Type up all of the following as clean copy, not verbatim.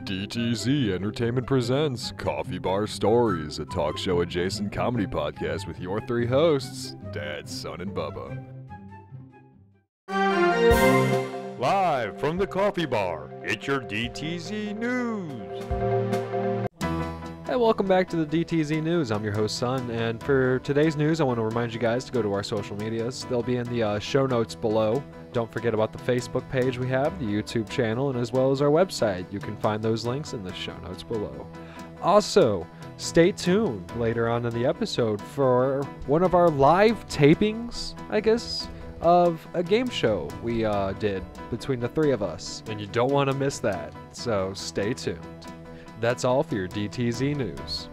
DTZ Entertainment presents Coffee Bar Stories, a talk show adjacent comedy podcast with your three hosts, Dad, Son, and Bubba. Live from the Coffee Bar, it's your DTZ News. Hey, welcome back to the DTZ News. I'm your host, Son, and for today's news, I want to remind you guys to go to our social medias. They'll be in the show notes below. Don't forget about the Facebook page we have, the YouTube channel, and as well as our website. You can find those links in the show notes below. Also, stay tuned later on in the episode for one of our live tapings, I guess, of a game show we did between the three of us, and you don't want to miss that, so stay tuned. That's all for your DTZ News.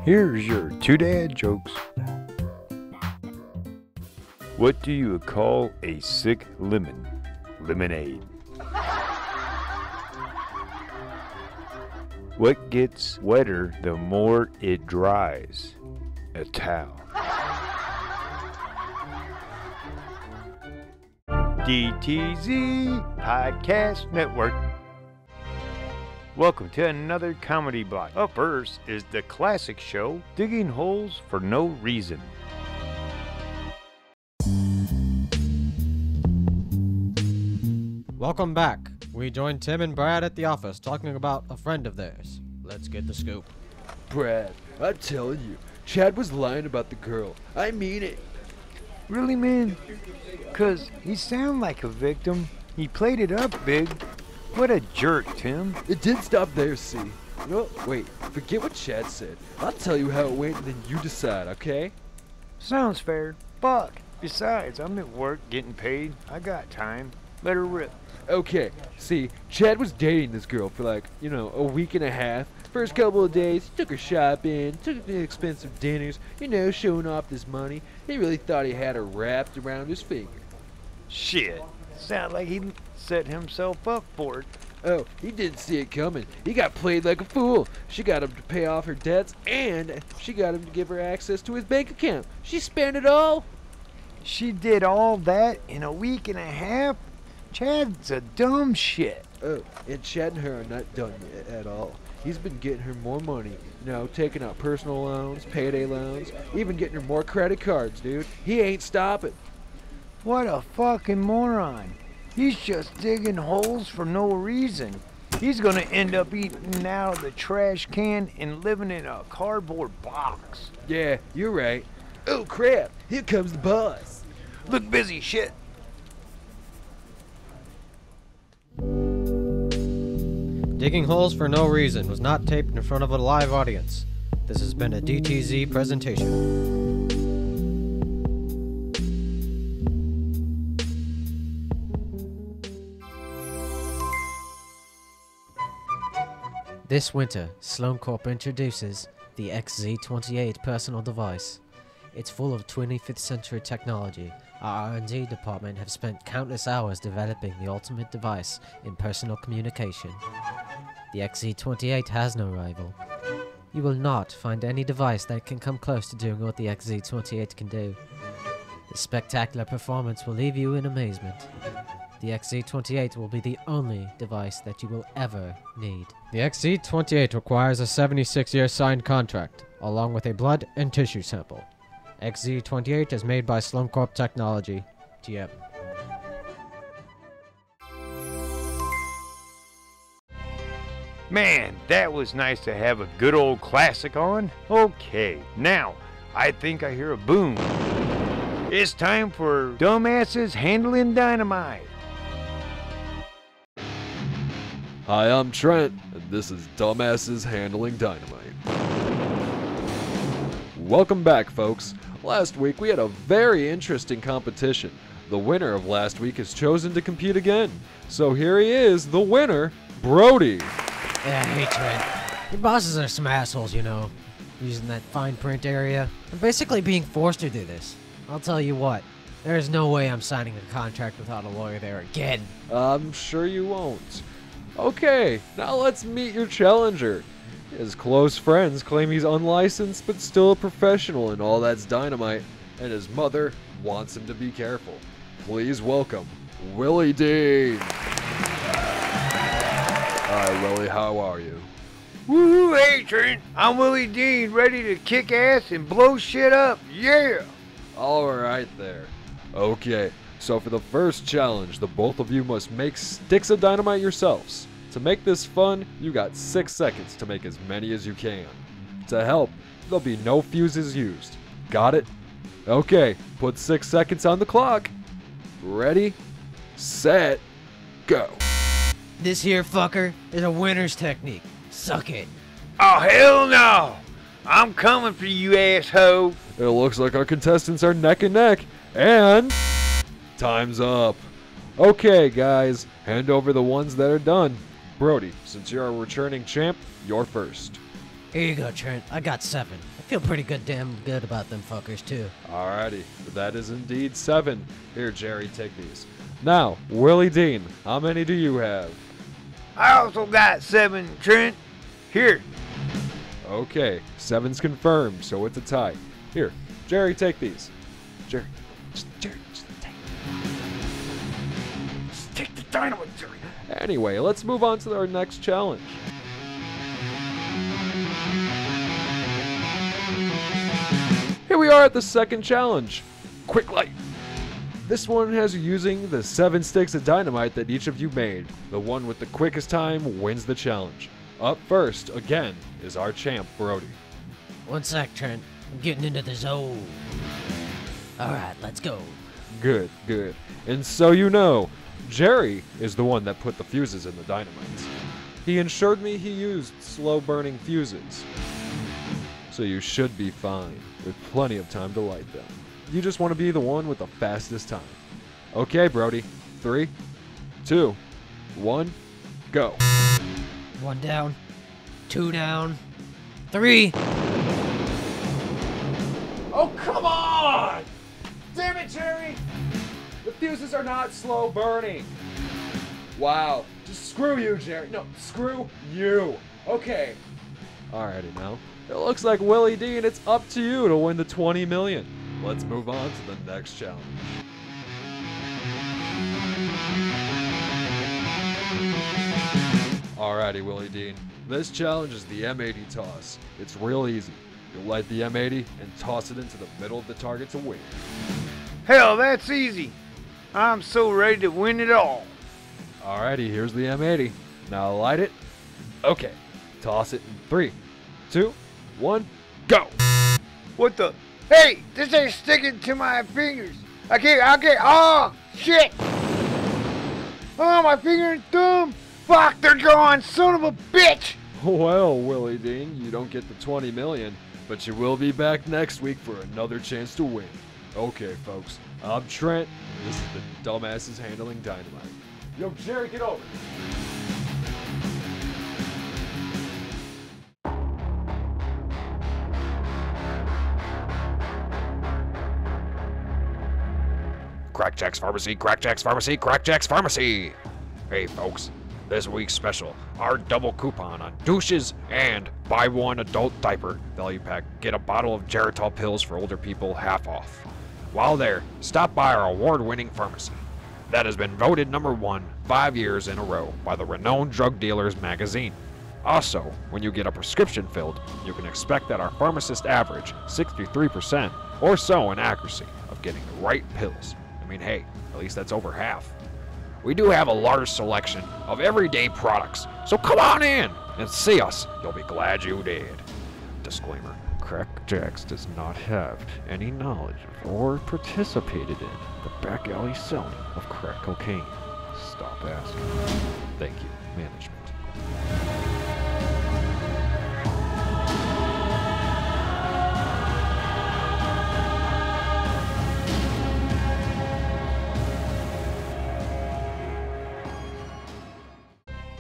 Here's your two dad jokes. What do you call a sick lemon? Lemonade. What gets wetter the more it dries? A towel. DTZ Podcast Network. Welcome to another comedy block. Up first is the classic show, Digging Holes for No Reason. Welcome back. We joined Tim and Brad at the office talking about a friend of theirs. Let's get the scoop. Brad, I'm telling you, Chad was lying about the girl. I mean it. Really, man? 'Cause he sounded like a victim. He played it up big. What a jerk, Tim. It did stop there, see? No, wait, forget what Chad said. I'll tell you how it went and then you decide, okay? Sounds fair. Fuck. Besides, I'm at work getting paid. I got time. Let her rip. Okay, see, Chad was dating this girl for like, a week and a half. First couple of days, took her shopping, took her to expensive dinners, showing off this money. He really thought he had her wrapped around his finger. Shit. Sound like he set himself up for it. Oh, he didn't see it coming. He got played like a fool. She got him to pay off her debts, and she got him to give her access to his bank account. She spent it all. She did all that in a week and a half? Chad's a dumb shit. Oh, and Chad and her are not done yet at all. He's been getting her more money, taking out personal loans, payday loans, even getting her more credit cards, dude. He ain't stopping. What a fucking moron. He's just digging holes for no reason. He's gonna end up eating out of the trash can and living in a cardboard box. Yeah, you're right. Oh crap, here comes the boss. Look busy, shit. Digging Holes for No Reason was not taped in front of a live audience. This has been a DTZ presentation. This winter, Sloan Corp introduces the XZ28 personal device. It's full of 25th century technology. Our R&D department have spent countless hours developing the ultimate device in personal communication. The XZ28 has no rival. You will not find any device that can come close to doing what the XZ28 can do. The spectacular performance will leave you in amazement. The XZ28 will be the only device that you will ever need. The XZ28 requires a 76-year signed contract, along with a blood and tissue sample. XZ28 is made by Sloan Corp Technology. TM. Man, that was nice to have a good old classic on. Okay, now, I think I hear a boom. It's time for Dumbasses Handling Dynamite. Hi, I'm Trent, and this is Dumbasses Handling Dynamite. Welcome back, folks. Last week we had a very interesting competition. The winner of last week has chosen to compete again. So here he is, the winner, Brody. Yeah, hey Trent. Your bosses are some assholes, using that fine print area. I'm basically being forced to do this. I'll tell you what, there's no way I'm signing a contract without a lawyer there again. I'm sure you won't. Okay, now let's meet your challenger. His close friends claim he's unlicensed but still a professional in all that's dynamite, and his mother wants him to be careful. please welcome Willie Dean. Hi, Willie, how are you? Woo, hey Trent, I'm Willie Dean, ready to kick ass and blow shit up, yeah! Alright there. Okay, so for the first challenge, the both of you must make sticks of dynamite yourselves. To make this fun, you got 6 seconds to make as many as you can. To help, there'll be no fuses used. Got it? Okay, put 6 seconds on the clock. Ready, set, go. This here fucker is a winner's technique. Suck it. Oh, hell no! I'm coming for you, asshole! It looks like our contestants are neck and neck, and time's up. Okay, guys, hand over the ones that are done. Brody, since you're a returning champ, you're first. Here you go, Trent. I got 7. I feel pretty damn good about them fuckers, too. Alrighty, that is indeed 7. Here, Jerry, take these. Now, Willie Dean, how many do you have? I also got 7, Trent. Here. Okay, 7's confirmed, so it's a tie. Here, Jerry, take these. Jerry, just take. Just take the dynamite, Jerry. Anyway, let's move on to our next challenge. Here we are at the second challenge. Quick light. This one has you using the 7 sticks of dynamite that each of you made. The one with the quickest time wins the challenge. Up first, again, is our champ, Brody. 1 sec, Trent. I'm getting into the zone. Alright, let's go. Good, good. And so you know, Jerry is the one that put the fuses in the dynamites. He assured me he used slow-burning fuses. So you should be fine, with plenty of time to light them. You just want to be the one with the fastest time. Okay, Brody. 3, 2, 1, go. 1 down. 2 down. 3. Oh, come on! Damn it, Jerry! The fuses are not slow burning. Wow. Just screw you, Jerry. No, screw you. Okay. Alrighty now. It looks like Willie Dean, it's up to you to win the 20 million. Let's move on to the next challenge. Alrighty, Willie Dean. This challenge is the M80 toss. It's real easy. You'll light the M80 and toss it into the middle of the target to win. Hell, that's easy. I'm so ready to win it all. Alrighty, here's the M80. Now light it. Okay. Toss it in 3, 2, 1, go! What the? Hey, this ain't sticking to my fingers. I can't, oh, shit! Oh, my finger and thumb! Fuck, they're gone, son of a bitch! Well, Willie Dean, you don't get the 20 million, but you will be back next week for another chance to win. Okay, folks, I'm Trent, and this is the Dumbasses Handling Dynamite. Yo, Jerry, get over. Crackjack's Pharmacy, Crackjack's Pharmacy, Crackjack's Pharmacy! Hey folks, this week's special, our double coupon on douches and buy one adult diaper value pack. Get a bottle of Geritol pills for older people half off. While there, stop by our award-winning pharmacy that has been voted #1 5 years in a row by the renowned Drug Dealers magazine. Also, when you get a prescription filled, you can expect that our pharmacist average 63% or so in accuracy of getting the right pills. I mean, hey, at least that's over half. We do have a large selection of everyday products, so come on in and see us. You'll be glad you did. Disclaimer, Crackjacks does not have any knowledge of or participated in the back alley selling of crack cocaine. Stop asking. Thank you, management.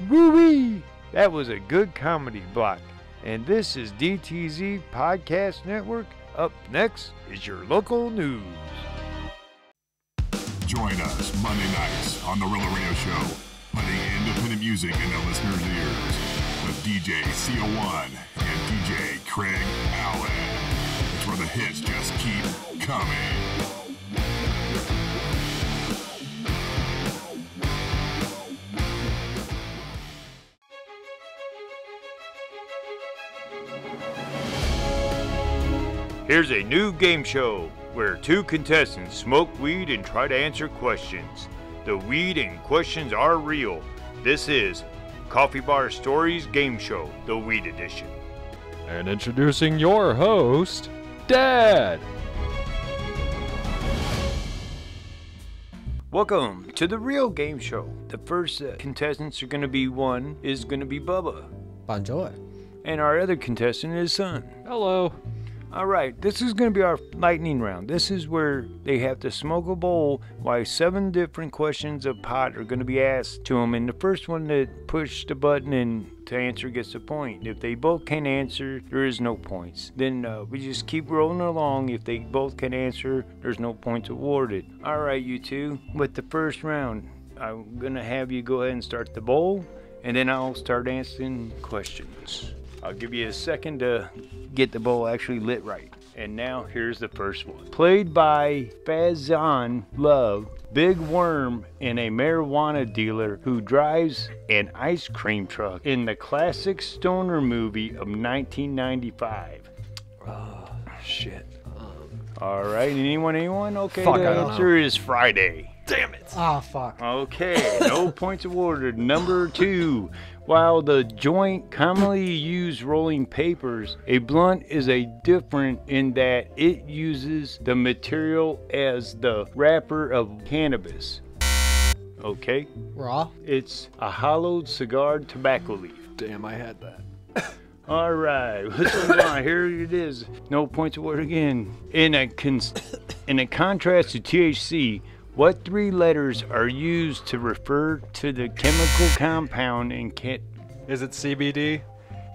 Woo-wee! That was a good comedy block. And this is DTZ Podcast Network. Up next is your local news. Join us Monday nights on the Rilla Radio Show, putting independent music in the listeners' ears with DJ CO1 and DJ Craig Allen. It's where the hits just keep coming. Here's a new game show where two contestants smoke weed and try to answer questions. The weed and questions are real. This is Coffee Bar Stories Game Show, the Weed Edition. And introducing your host, Dad. Welcome to the real game show. The first contestants are going to be Bubba. Bonjour. And our other contestant is Son. Hello. Alright, this is going to be our lightning round. This is where they have to smoke a bowl while 7 different questions of pot are going to be asked to them. And the first one that push the button and to answer gets a point. If they both can answer, there is no points. Then we just keep rolling along. If they both can answer, there's no points awarded. Alright, you two, with the first round, I'm going to have you go ahead and start the bowl. And then I'll start answering questions. I'll give you a second to get the bowl actually lit right. And now here's the first one. Played by Fazan Love, Big Worm and a marijuana dealer who drives an ice cream truck in the classic stoner movie of 1995. Oh, shit. Alright, anyone? Okay, Fuck, the I don't answer is Friday. Damn it. Oh, fuck. Okay, no points awarded. Number 2. While the joint commonly used rolling papers, a blunt is a different in that it uses the material as the wrapper of cannabis. Okay, Raw? it's a hollowed cigar tobacco leaf. Damn, I had that. All right, let's move on. Here it is. No points awarded again. In a contrast to THC, what 3 letters are used to refer to the chemical compound in Is it CBD?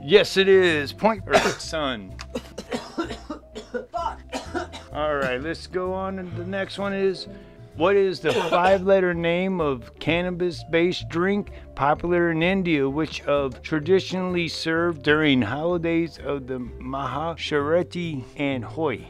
Yes, it is. Point for Son. All right, let's go on. And the next one is, what is the 5-letter name of cannabis-based drink popular in India, which of traditionally served during holidays of the Mahasharati and Holi?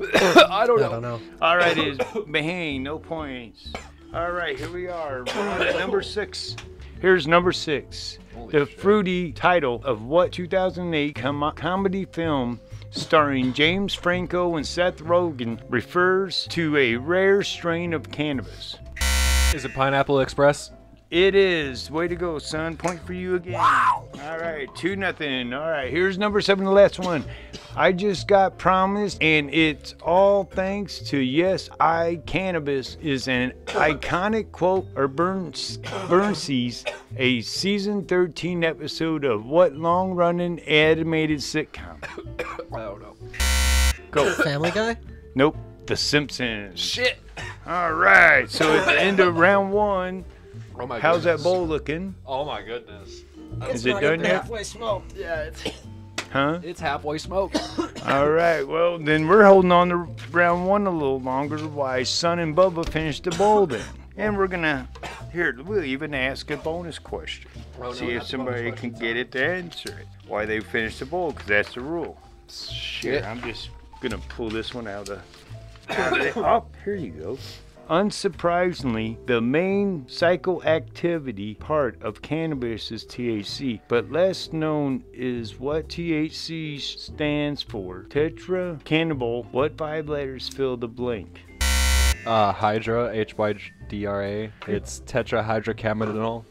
I don't I don't know. All right, it is Bahane, no points. All right, here we are. We're on to number 6. Here's number 6. The fruity title of what 2008 comedy film starring James Franco and Seth Rogen refers to a rare strain of cannabis? Is it Pineapple Express? It is. Way to go, son. Point for you again. Wow. All right, 2-0. All right, here's number 7, the last one. I just got promised, and it's all thanks to Yes, I Cannabis is an iconic quote or Burnsies, a season 13 episode of what long-running animated sitcom? I don't know. Go. Family Guy? Nope. The Simpsons. Shit. All right, so at the end of round 1, Oh my how's that goodness. bowl looking? Oh my goodness. Is it done yet? Halfway smoked. Yeah, it's halfway smoked. All right, well, then we're holding on to round 1 a little longer while Son and Bubba finish the bowl then. And we're going we'll even ask a bonus question. Oh, no, See if not the somebody bonus can question, get it to answer it. Why they finished the bowl, because that's the rule. Shit. Here, I'm just going to pull this one out of oh, here you go. Unsurprisingly, the main psychoactivity part of cannabis is THC, but less known is what THC stands for. Tetracannabinol. What 5 letters fill the blank? Hydra, HYDRA. It's tetrahydrocannabinol.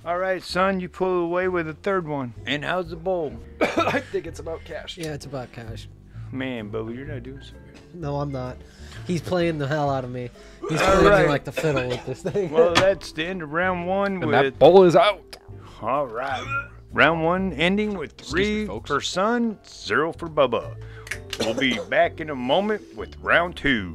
All right, Son, you pull away with the 3rd one. And how's the bowl? I think it's about cash. Yeah, it's about cash. Man, Bubba, you're not doing so good. No, I'm not. He's playing the hell out of me. He's All playing right. me like the fiddle with this thing. Well, that's the end of round 1 And with... that bowl is out. All right. Round 1 ending with Excuse me, 3 folks. for Son, 0 for Bubba. We'll be back in a moment with round 2.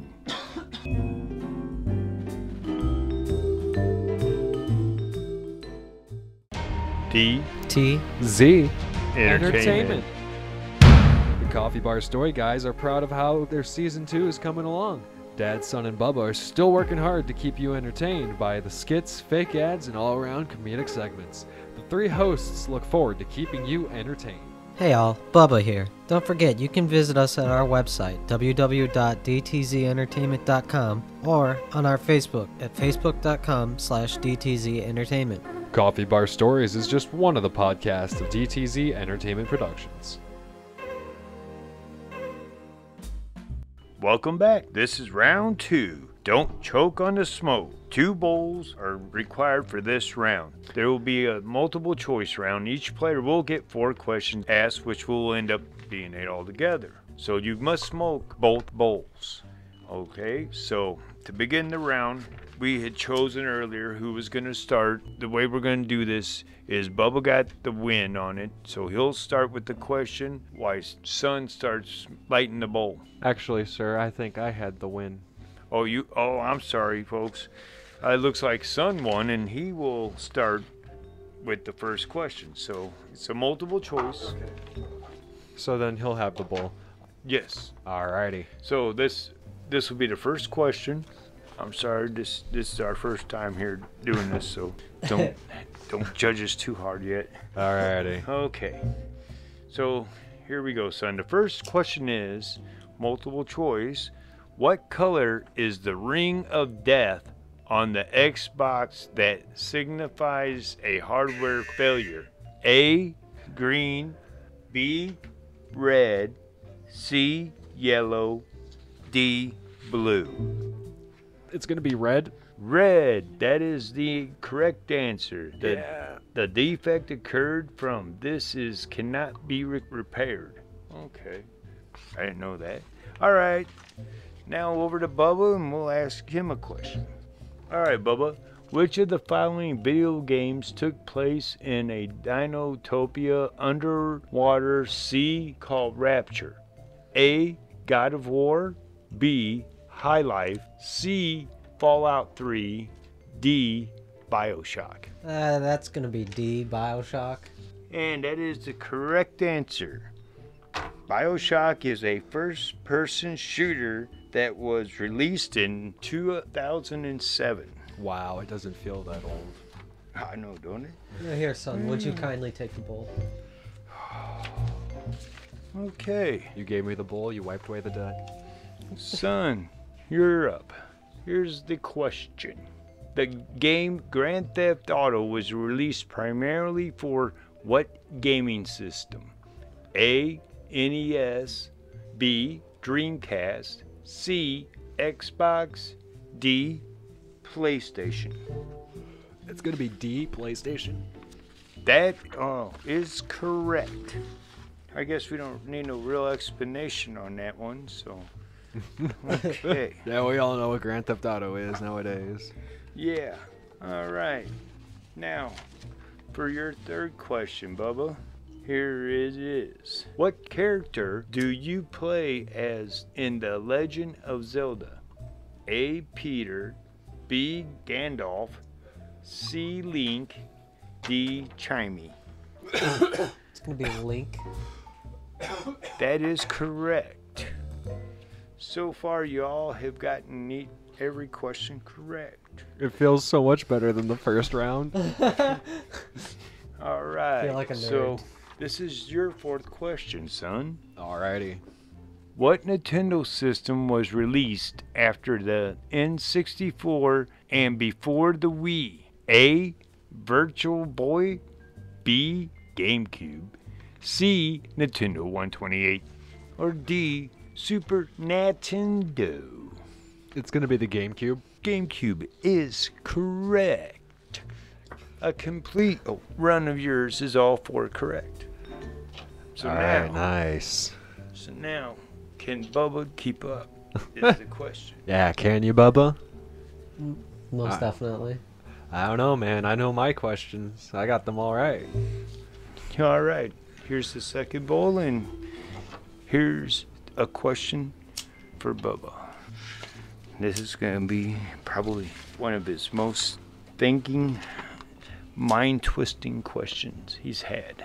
DTZ Entertainment. The Coffee Bar Story guys are proud of how their season 2 is coming along. Dad, Son, and Bubba are still working hard to keep you entertained by the skits, fake ads, and all-around comedic segments. The 3 hosts look forward to keeping you entertained. Hey all, Bubba here. Don't forget, you can visit us at our website, www.dtzentertainment.com, or on our Facebook at facebook.com/dtzentertainment. Coffee Bar Stories is just one of the podcasts of DTZ Entertainment Productions. welcome back. This is round 2. Don't choke on the smoke. 2 bowls are required for this round. There will be a multiple choice round. Each player will get 4 questions asked, which will end up being 8 altogether. So you must smoke both bowls. Okay, so to begin the round, we had chosen earlier who was going to start. The way we're going to do this is Bubba got the win on it, so he'll start with the question while Son starts lighting the bowl. Actually, sir, I think I had the win. Oh, I'm sorry, folks. It looks like Son won, and he will start with the first question. So it's a multiple choice. So then he'll have the bowl. Yes. Alrighty. So this will be the first question. I'm sorry, this is our first time here doing this, so don't judge us too hard yet. Alrighty. Okay. So here we go, Son. The first question is multiple choice. What color is the ring of death on the Xbox that signifies a hardware failure? A, green, B, red, C, yellow, D, blue. It's gonna be red. Red, that is the correct answer. The defect occurred from cannot be repaired. Okay, I didn't know that. All right, now over to Bubba and we'll ask him a question. All right, Bubba, which of the following video games took place in a Dinotopia underwater sea called Rapture? A, God of War, B, High Life, C, Fallout 3, D, BioShock. That's gonna be D, BioShock. And that is the correct answer. BioShock is a first-person shooter that was released in 2007. Wow, it doesn't feel that old. I know, don't it? Here, Son, would you kindly take the bowl? Okay. You gave me the bowl, you wiped away the deck. Son, you're up. Here's the question. The game Grand Theft Auto was released primarily for what gaming system? A, NES, B, Dreamcast, C, Xbox, D, PlayStation. It's gonna be D, PlayStation. That is correct. I guess we don't need no real explanation on that one, so... Okay. Yeah, we all know what Grand Theft Auto is nowadays. Yeah. All right. Now, for your third question, Bubba, here it is. What character do you play as in The Legend of Zelda? A, Peter, B, Gandalf, C, Link, D, Chimey. It's gonna be Link. That is correct. So far, you all have gotten every question correct. It feels so much better than the first round. All right. Feel like a nerd. So, this is your fourth question, son. Alrighty. What Nintendo system was released after the N64 and before the Wii? A, Virtual Boy, B, GameCube, C, Nintendo 128, or D, Super Nintendo? It's gonna be the GameCube. GameCube is correct. A complete run of yours is all 4 correct. So Alright, now, nice. so now, can Bubba keep up? Is the question. Yeah, can you, Bubba? Most definitely. I don't know, man. I know my questions. I got them all right. All right. Here's the second bowl, and here's a question for Bubba. This is going to be probably one of his most thinking, mind-twisting questions he's had.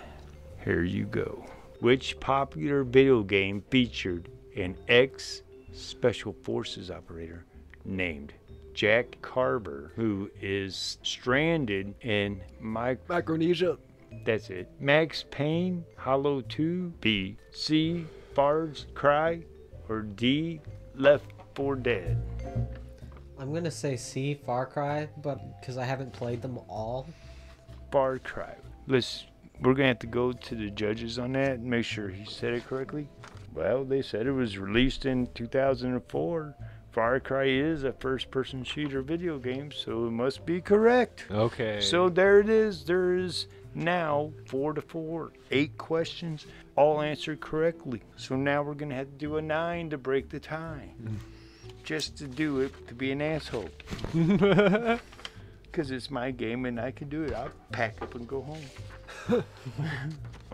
Here you go. Which popular video game featured an ex-Special Forces operator named Jack Carver, who is stranded in Micronesia. That's it. Max Payne, Hollow 2, B, C, Far Cry, or D, Left 4 Dead? I'm gonna say C, Far Cry, but because I haven't played them all. Far Cry. We're gonna have to go to the judges on that and make sure he said it correctly. Well, they said it was released in 2004. Far Cry is a first-person shooter video game, so it must be correct. Okay. So there it is. There is now 4-4, 8 questions, all answered correctly. So now we're gonna have to do a 9 to break the tie, just to do it to be an asshole. Because it's my game and I can do it. I'll pack up and go home.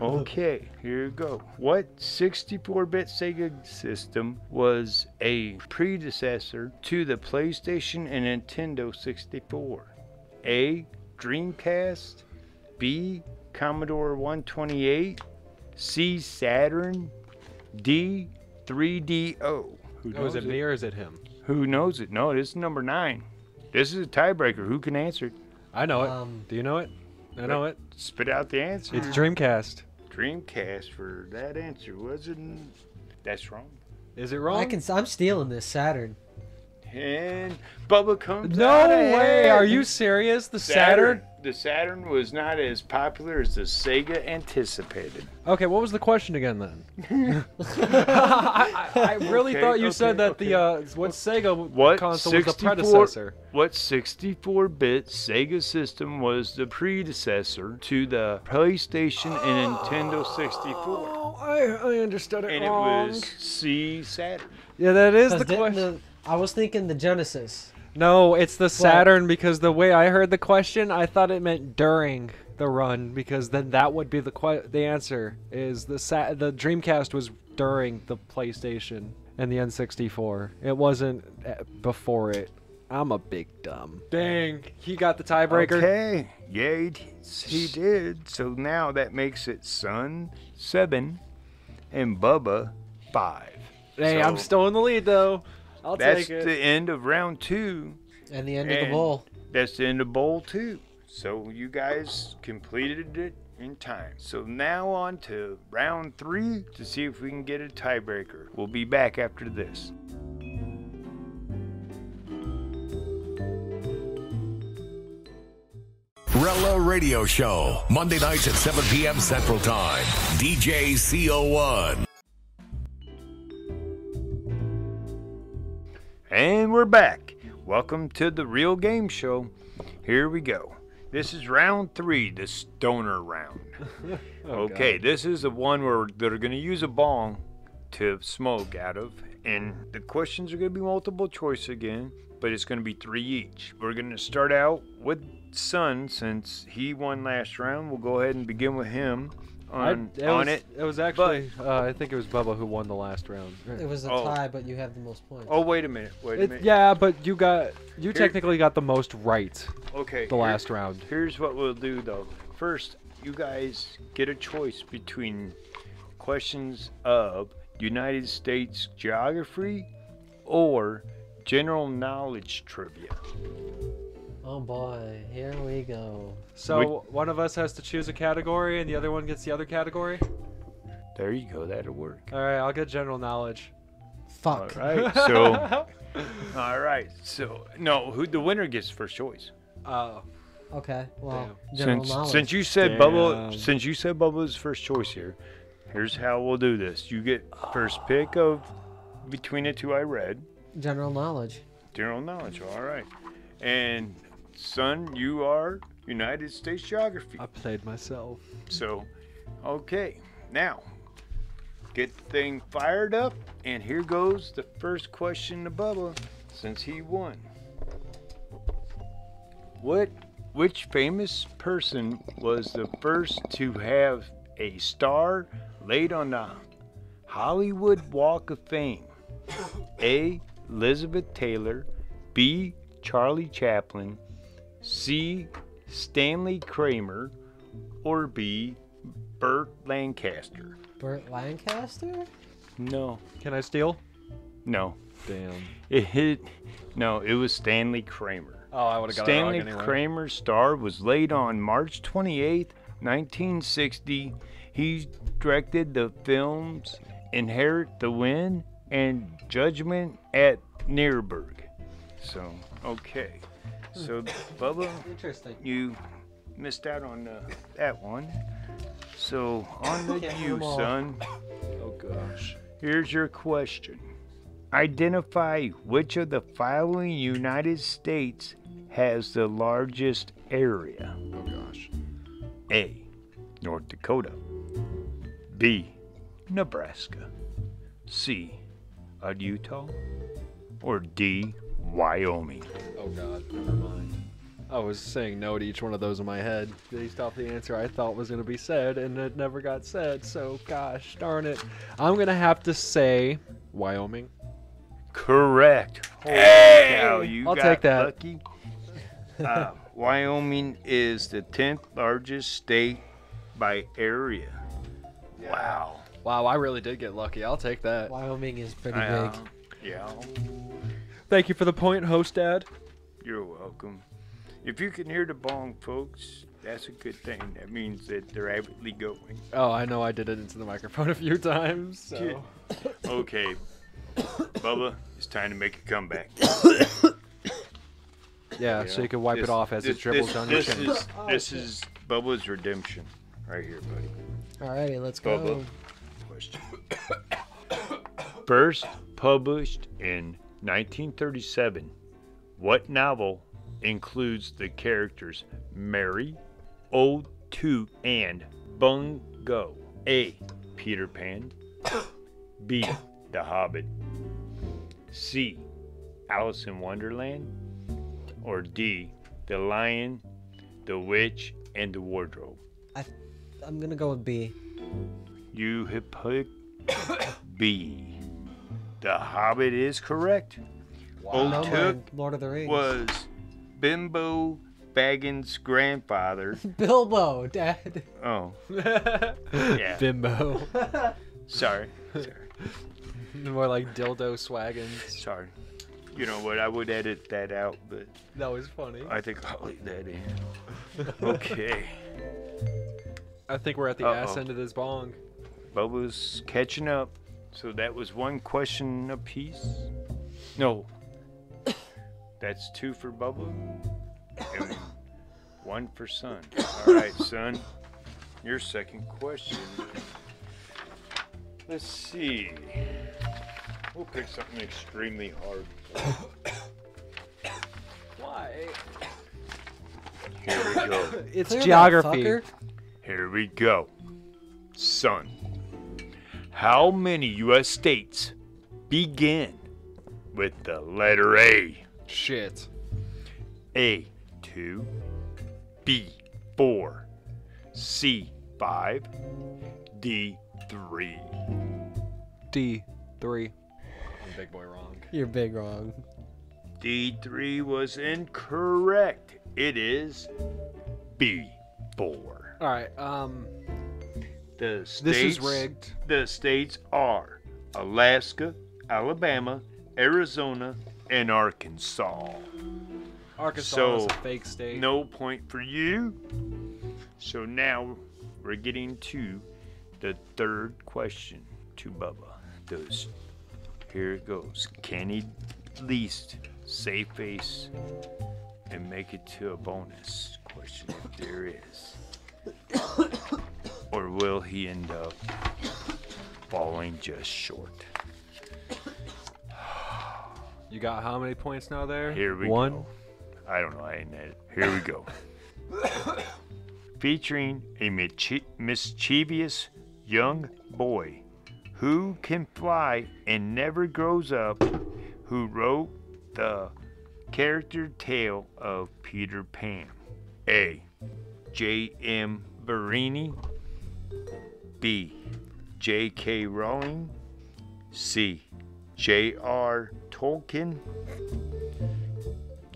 Okay, here we go. What 64-bit Sega system was a predecessor to the PlayStation and Nintendo 64? A. Dreamcast. B. Commodore 128. C. Saturn. D. 3DO. Oh, is it me or is it him? Who knows it? No, this is number 9. This is a tiebreaker. Who can answer it? I know it. Do you know it? I know it. Spit out the answer. It's Dreamcast. Dreamcast for that answer. Wasn't. That's wrong. Is it wrong? I'm stealing this Saturn. And Bubba comes No out way! ahead. Are you serious? The Saturn? The Saturn was not as popular as the Sega anticipated. Okay, what was the question again then? I really Okay, thought you said that okay. what Sega What console was the 64 predecessor. What 64-bit Sega system was the predecessor to the PlayStation and Nintendo 64? Oh, I understood it And wrong. it was C. Saturn. Yeah, that is the 'Cause didn't question. I was thinking the Genesis. No, it's the Saturn because the way I heard the question, I thought it meant during the run because then that would be the answer. Is the Dreamcast was during the PlayStation and the N64. It wasn't before it. I'm a big dumb. Dang, he got the tiebreaker. Okay. Yeah, he did. So now that makes it Son 7 and Bubba 5. Hey, So I'm still in the lead though. I'll that's take it. the end of round 2. And the end of the And bowl. That's the end of bowl 2. So you guys completed it in time. So now on to round 3 to see if we can get a tiebreaker. We'll be back after this. Rella Radio Show, Monday nights at 7 p.m. Central Time. DJ CO1. And we're back. Welcome to the Real Game Show. Here we go. This is round 3, the stoner round. Okay, this is the one where they're going to use a bong to smoke out of. And the questions are going to be multiple choice again, but it's going to be 3 each. We're going to start out with Son since he won last round. We'll go ahead and begin with him on it. It was actually, I think it was Bubba who won the last round. It was a tie, but you have the most points. Oh, wait a minute. Yeah, but you technically got the most right Okay. the last round. Here's what we'll do, though. First, you guys get a choice between questions of United States geography or general knowledge trivia. Oh boy, here we go. So one of us has to choose a category and the other one gets the other category? There you go. That'll work. All right, I'll get general knowledge. Fuck. All right. So, all right. So, no, the winner gets first choice. Oh. Okay, well, general knowledge. Since you said Bubba's first choice here, here's how we'll do this. You get first pick of between the two I read. General knowledge. General knowledge. All right. And Son, you are United States geography. I played myself. So, okay. Now, get the thing fired up, and here goes the first question to Bubba, since he won. Which famous person was the first to have a star laid on the Hollywood Walk of Fame? A. Elizabeth Taylor. B. Charlie Chaplin. C. Stanley Kramer. Or B. Burt Lancaster. Burt Lancaster? No. Can I steal? No. Damn. It was Stanley Kramer. Oh, I would have got it wrong Stanley anyway. Kramer's star was laid on March 28, 1960. He directed the films Inherit the Wind and Judgment at Nuremberg. So, okay. So, Bubba, Interesting. you missed out on that one. So, on to you, son. Oh gosh. Here's your question. Identify which of the following United States has the largest area. Oh gosh. A. North Dakota. B. Nebraska. C. Utah. Or D. Wyoming. Oh god, never mind. I was saying no to each one of those in my head based off the answer I thought was going to be said, and it never got said, so gosh darn it. I'm going to have to say Wyoming. Correct. Holy cow, you I'll got take that. lucky. Wyoming is the 10th largest state by area. Wow. Wow, I really did get lucky. I'll take that. Wyoming is pretty big. Yeah. Thank you for the point, host dad. You're welcome. If you can hear the bong, folks, that's a good thing. That means that they're avidly going. Oh, I know I did it into the microphone a few times, so. Okay, Bubba, it's time to make a comeback. Yeah, so you can wipe it off as it dribbles down your chin. This is Bubba's redemption right here, buddy. Alrighty, let's go. Bubba, question. First published in 1937, what novel includes the characters Mary, Old Toot, and Bungo? A. Peter Pan. B. The Hobbit. C. Alice in Wonderland. Or D. The Lion, the Witch, and the Wardrobe. I'm gonna go with B. You have picked B. The Hobbit is correct. Old No, Toot man, Lord of the Rings. was Bimbo Baggins' grandfather. Bilbo, Dad. Oh. Yeah. Bimbo. Sorry. More like dildo swaggins. Sorry. You know what? I would edit that out, but That was funny. I think I'll leave that in. Okay. I think we're at the ass end of this bong. Bubba's catching up. So that was one question apiece. No. That's 2 for Bubba. And 1 for Son. All right, Son. Your second question. Let's see. We'll pick something extremely hard. Why? Here we go. It's Clear that, geography. fucker. Here we go. Son. How many U.S. states begin with the letter A? Shit. A. 2. B. 4. C. 5. D. 3. D3. I'm big boy wrong. You're big wrong. D3 was incorrect. It is B4. Alright, The states, this is rigged. The states are Alaska, Alabama, Arizona, and Arkansas. Arkansas is So, a fake state. No point for you. So now we're getting to the third question to Bubba. Here it goes. Can he at least save face and make it to a bonus question if there is? Or will he end up falling just short? You got how many points now there? Here we One? go. I don't know. I ain't at it. Here we go. Featuring a mischievous young boy who can fly and never grows up, who wrote the character tale of Peter Pan. A. J.M. Barrini. B. J.K. Rowling. C. J.R. Tolkien.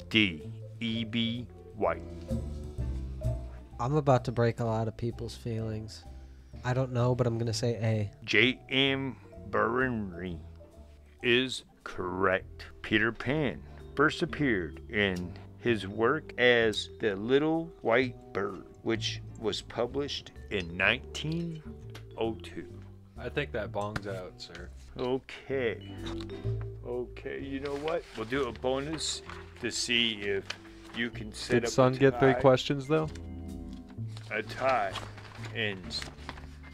D. E.B. White. I'm about to break a lot of people's feelings. I don't know, but I'm gonna say A. J.M. Barrini is correct. Peter Pan first appeared in his work as The Little White Bird, which was published in 1902. I think that bongs out, sir. Okay. You know what? We'll do a bonus to see if you can set Did up Son a get 3 tie. questions, though? A tie. And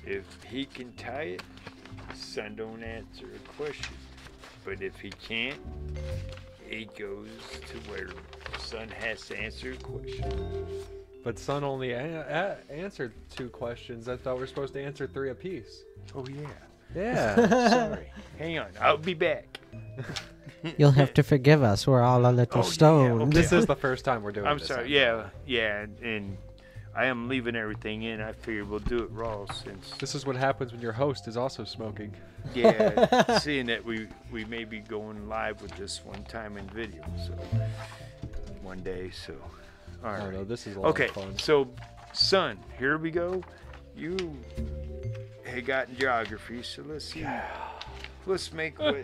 if he can tie it, Son don't answer a question. But if he can't, it goes to where Son has to answer a question. But Son only answered 2 questions. I thought we were supposed to answer 3 apiece. Oh, yeah. Yeah. Sorry. Hang on. I'll be back. You'll have to forgive us. We're all a little Oh, yeah, stoned. okay. This is the first time we're doing I'm this. sorry. Yeah. And I am leaving everything in. I figured we'll do it raw since. This is what happens when your host is also smoking. Yeah. Seeing that we may be going live with this one time in video. So one day. So. All right. Oh no, this is a lot Okay, of fun. so, Son, here we go. You had gotten geography, so let's see. Let's make what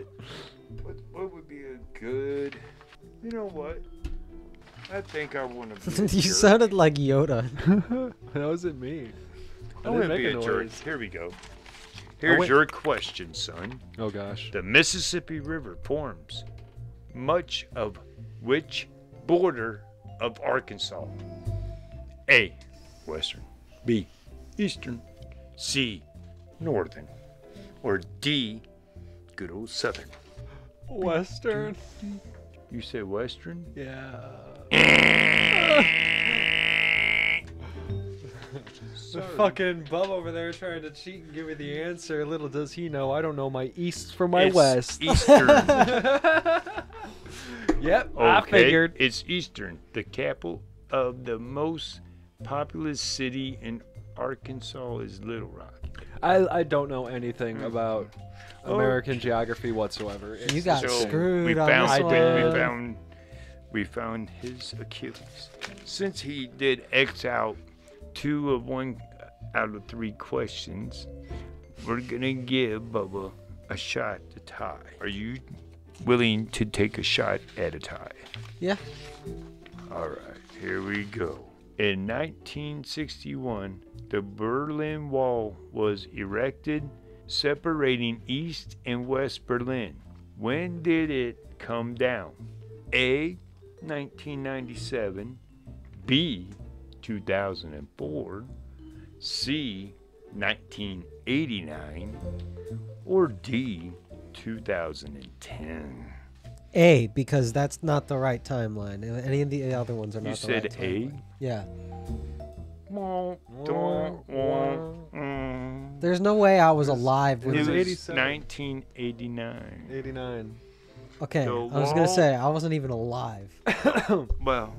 would be a good. You know what? I think I want to be. You sounded like Yoda. That wasn't me. I want to make be a a jerk. noise. Here we go. Here's wait. your question, Son. Oh gosh. The Mississippi River forms much of which border of Arkansas? A. Western. B. Eastern. C. Northern. Or D. Good old Southern. Western. You say Western? Yeah. Fucking Bubba over there trying to cheat and give me the answer. Little does he know, I don't know my east from my It's west. Eastern. Yep, I Okay, figured. it's Eastern. The capital of the most populous city in Arkansas is Little Rock. I don't know anything about American geography whatsoever. It's You got just- screwed we on found, this one. we found his Achilles. Since he did X out 2 of 1 out of 3 questions, we're gonna give Bubba a shot to tie. Are you willing to take a shot at a tie? Yeah. All right, here we go. In 1961, the Berlin Wall was erected, separating East and West Berlin. When did it come down? A. 1997, B. 2004, C. 1989, or D. 2010. A, because that's not the right timeline. Any of the other ones are not You the right said A? timeline. Yeah. It There's no way I was alive when was was 87. 1989. 89. Okay, The I was gonna wall- say I wasn't even alive. Well,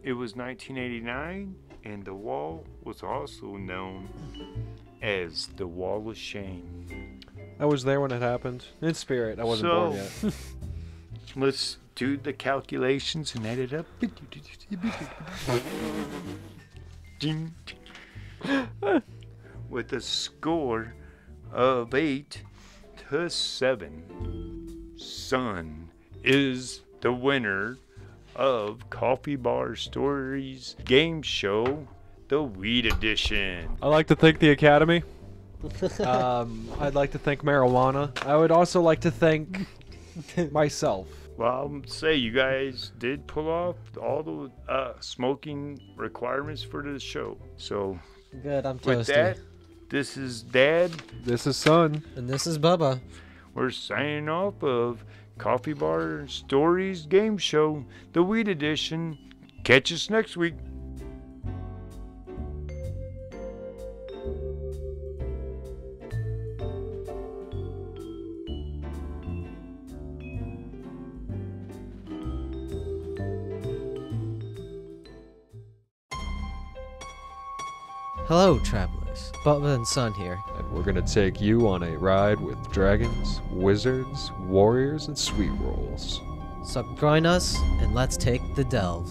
it was 1989, and the wall was also known as the Wall of Shame. I was there when it happened. In spirit, I wasn't born yet. Let's do the calculations and add it up. With a score of 8-7, Son is the winner of Coffee Bar Stories game show, the Weed Edition. I'd like to thank the Academy. I'd like to thank marijuana. I would also like to thank myself. Well, I'll say you guys did pull off all the smoking requirements for the show. So Good, I'm with toasty. that, this is Dad. This is Son. And this is Bubba. We're signing off of Coffee Bar Stories game show, the Weed Edition. Catch us next week. Hello, travelers. Bubba and Son here. And we're gonna take you on a ride with dragons, wizards, warriors, and sweet rolls. So join us and let's take the delve.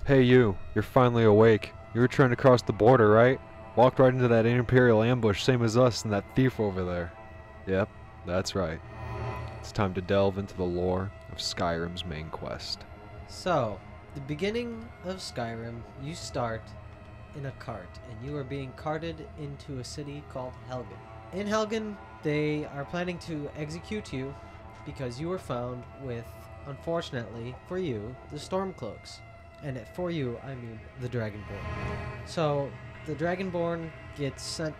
Hey you, you're finally awake. You were trying to cross the border, right? Walked right into that Imperial ambush, same as us and that thief over there. Yep, that's right. It's time to delve into the lore of Skyrim's main quest. So, the beginning of Skyrim, you start in a cart, and you are being carted into a city called Helgen. In Helgen, they are planning to execute you because you were found with, unfortunately for you, the Stormcloaks. And for you, I mean the Dragonborn. So the Dragonborn gets sent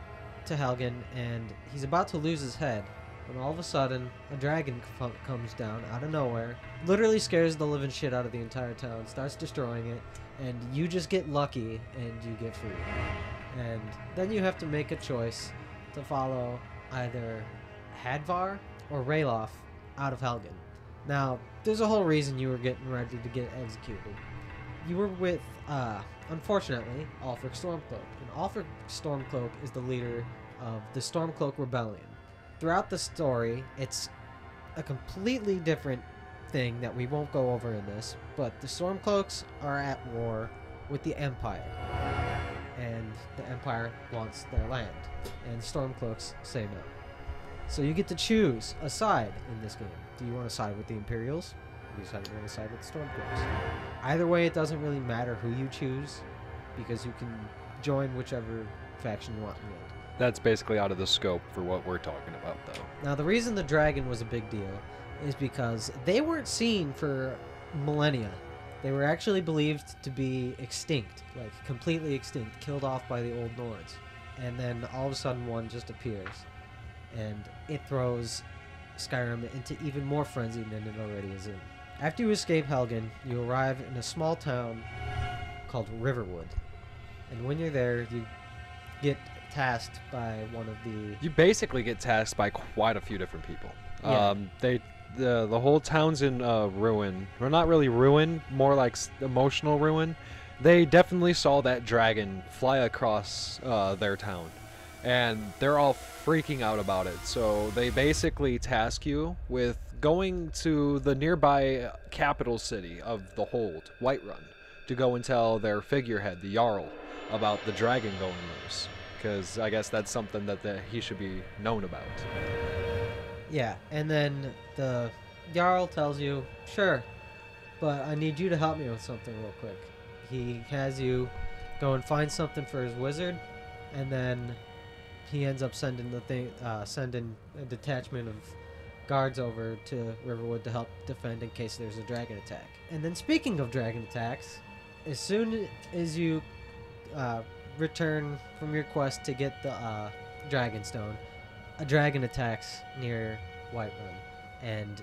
to Helgen, and he's about to lose his head when all of a sudden a dragon comes down out of nowhere, literally scares the living shit out of the entire town, starts destroying it, and you just get lucky and you get free. And then you have to make a choice to follow either Hadvar or Ralof out of Helgen. Now, there's a whole reason you were getting ready to get executed. You were with, unfortunately, Ulfric Stormcloak. And Ulfric Stormcloak is the leader of the Stormcloak Rebellion. Throughout the story, it's a completely different thing that we won't go over in this, but the Stormcloaks are at war with the Empire. And the Empire wants their land. And the Stormcloaks say no. So you get to choose a side in this game. Do you want to side with the Imperials? Or do you want to side with the Stormcloaks? Either way, it doesn't really matter who you choose, because you can join whichever faction you want in the end. That's basically out of the scope for what we're talking about, though. Now, the reason the dragon was a big deal is because they weren't seen for millennia. They were actually believed to be extinct, like completely extinct, killed off by the Old Nords. And then all of a sudden one just appears, and it throws Skyrim into even more frenzy than it already is in. After you escape Helgen, you arrive in a small town called Riverwood. And when you're there, you get tasked by one of the... You basically get tasked by quite a few different people. Yeah. The whole town's in ruin. Or not really ruin, more like emotional ruin. They definitely saw that dragon fly across their town, and they're all freaking out about it. So they basically task you with going to the nearby capital city of the Hold, Whiterun, to go and tell their figurehead, the Jarl, about the dragon going loose. Because I guess that's something that he should be known about. Yeah, and then the Jarl tells you, sure, but I need you to help me with something real quick. He has you go and find something for his wizard, and then he ends up sending sending a detachment of guards over to Riverwood to help defend in case there's a dragon attack. And then speaking of dragon attacks, as soon as you return from your quest to get the Dragonstone, a dragon attacks near Whiterun, and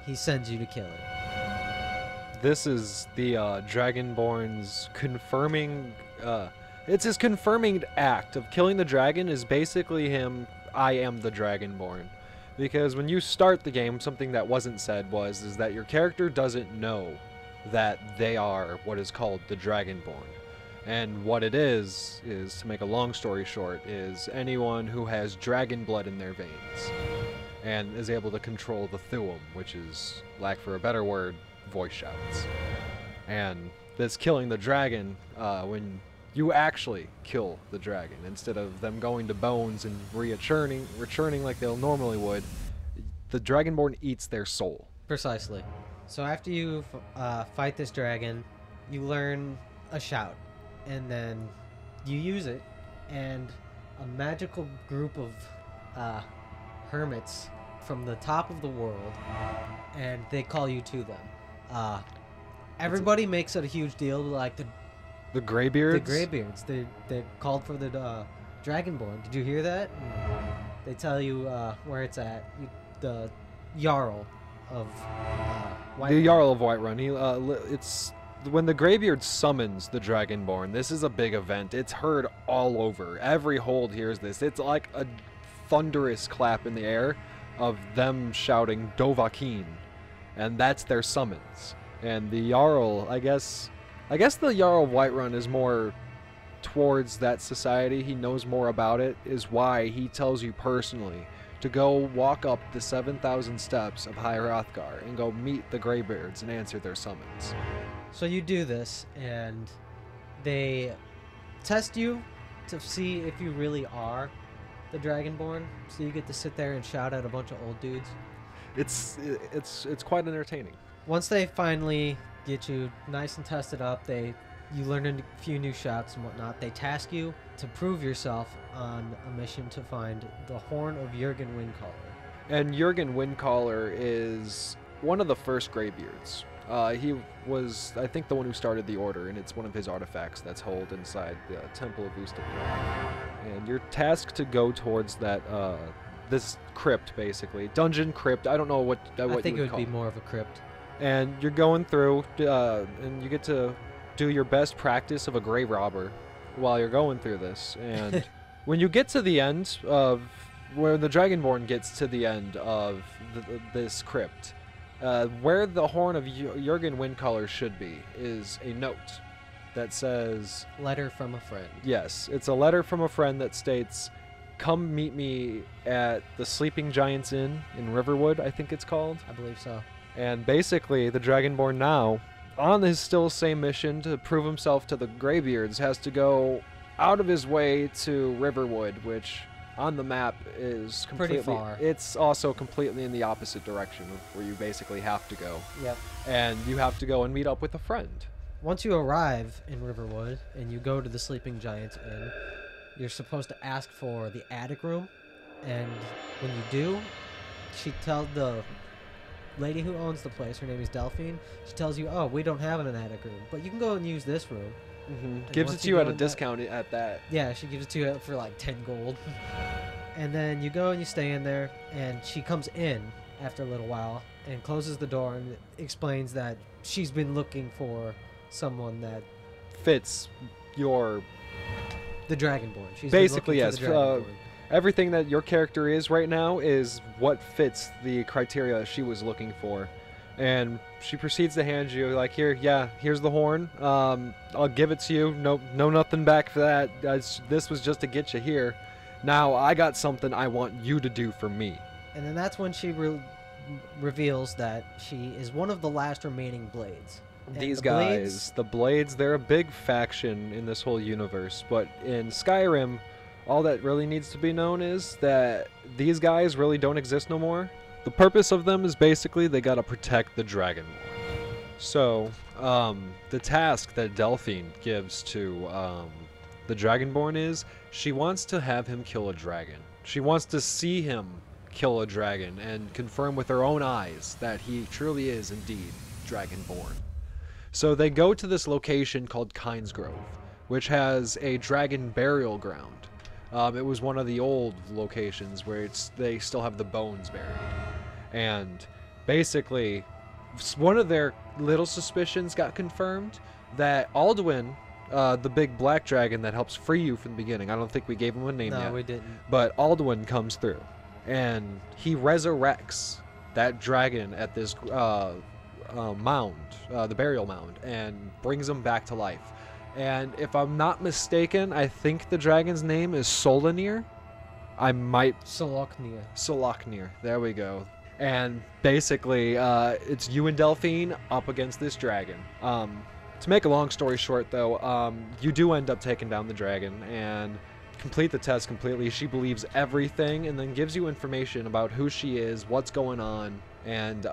he sends you to kill it. This is the Dragonborn's confirming... it's his confirming act of killing the dragon is basically him, I am the Dragonborn. Because when you start the game, something that wasn't said is that your character doesn't know that they are what is called the Dragonborn. And what it is, to make a long story short, is anyone who has dragon blood in their veins and is able to control the Thuum, which is, lack for a better word, voice shouts. And this killing the dragon, when you actually kill the dragon, instead of them going to bones and returning like they'll normally would, the Dragonborn eats their soul. Precisely. So after you fight this dragon, you learn a shout. And then you use it, and a magical group of hermits from the top of the world, and they call you to them. Everybody makes it a huge deal, like the Greybeards? The Greybeards. They called for the Dragonborn. Did you hear that? And they tell you where it's at. The Jarl of Whiterun. The Jarl of Whiterun. It's... When the Greybeard summons the Dragonborn, this is a big event. It's heard all over. Every hold hears this. It's like a thunderous clap in the air of them shouting Dovahkiin, and that's their summons. And the Jarl, I guess the Jarl of Whiterun is more towards that society. He knows more about it, is why he tells you personally to go walk up the 7,000 steps of High Hrothgar and go meet the Greybeards and answer their summons. So you do this, and they test you to see if you really are the Dragonborn. So you get to sit there and shout at a bunch of old dudes. It's quite entertaining. Once they finally get you nice and tested up, they you learn a few new shouts and whatnot. They task you to prove yourself on a mission to find the horn of Jurgen Windcaller. And Jurgen Windcaller is one of the first Greybeards. He was, I think, the one who started the Order, and it's one of his artifacts that's held inside the Temple of Ustapor. And you're tasked to go towards that, this crypt, basically. Dungeon crypt, I don't know what I you think it would would call be it. more of a crypt. And you're going through, and you get to do your best practice of a grave robber while you're going through this. And when you get to the end of, where the Dragonborn gets to the end of this crypt, where the horn of Jurgen Windcaller should be is a note that says... Letter from a friend. Yes, it's a letter from a friend that states, come meet me at the Sleeping Giants Inn in Riverwood, I think it's called. I believe so. And basically, the Dragonborn now, on his still same mission to prove himself to the Greybeards, has to go out of his way to Riverwood, which on the map is completely... Pretty far. It's also completely in the opposite direction of where you basically have to go. Yep. And you have to go and meet up with a friend. Once you arrive in Riverwood and you go to the Sleeping Giants Inn, you're supposed to ask for the attic room. And when you do, she tells the lady who owns the place, her name is Delphine, she tells you, oh, we don't have an attic room, but you can go and use this room. Gives it once to you you go at a in that- discount at that. Yeah, she gives it to you for like 10 gold. And then you go and you stay in there, and she comes in after a little while and closes the door and explains that she's been looking for someone that... Fits your... The Dragonborn. She's Basically, been looking yes. for the Dragonborn. Everything that your character is right now is what fits the criteria she was looking for. And she proceeds to hand you, like, here's the horn. I'll give it to you. No nothing back for that. This was just to get you here. Now I got something I want you to do for me. And then that's when she reveals that she is one of the last remaining Blades. And These the guys, the Blades, they're a big faction in this whole universe. But in Skyrim, all that really needs to be known is that these guys really don't exist no more. The purpose of them is basically they gotta protect the Dragonborn. So, the task that Delphine gives to the Dragonborn is she wants to have him kill a dragon. She wants to see him kill a dragon and confirm with her own eyes that he truly is indeed Dragonborn. So they go to this location called Kynesgrove, which has a dragon burial ground. It was one of the old locations where they still have the bones buried. And basically, one of their little suspicions got confirmed that Alduin, the big black dragon that helps free you from the beginning, I don't think we gave him a name yet. No, we didn't. But Alduin comes through, and he resurrects that dragon at this mound, the burial mound, and brings him back to life. And if I'm not mistaken, I think the dragon's name is Solanir. I might... Soloknir. There we go. And basically, it's you and Delphine up against this dragon. To make a long story short, though, you do end up taking down the dragon and complete the test completely. She believes everything and then gives you information about who she is, what's going on, and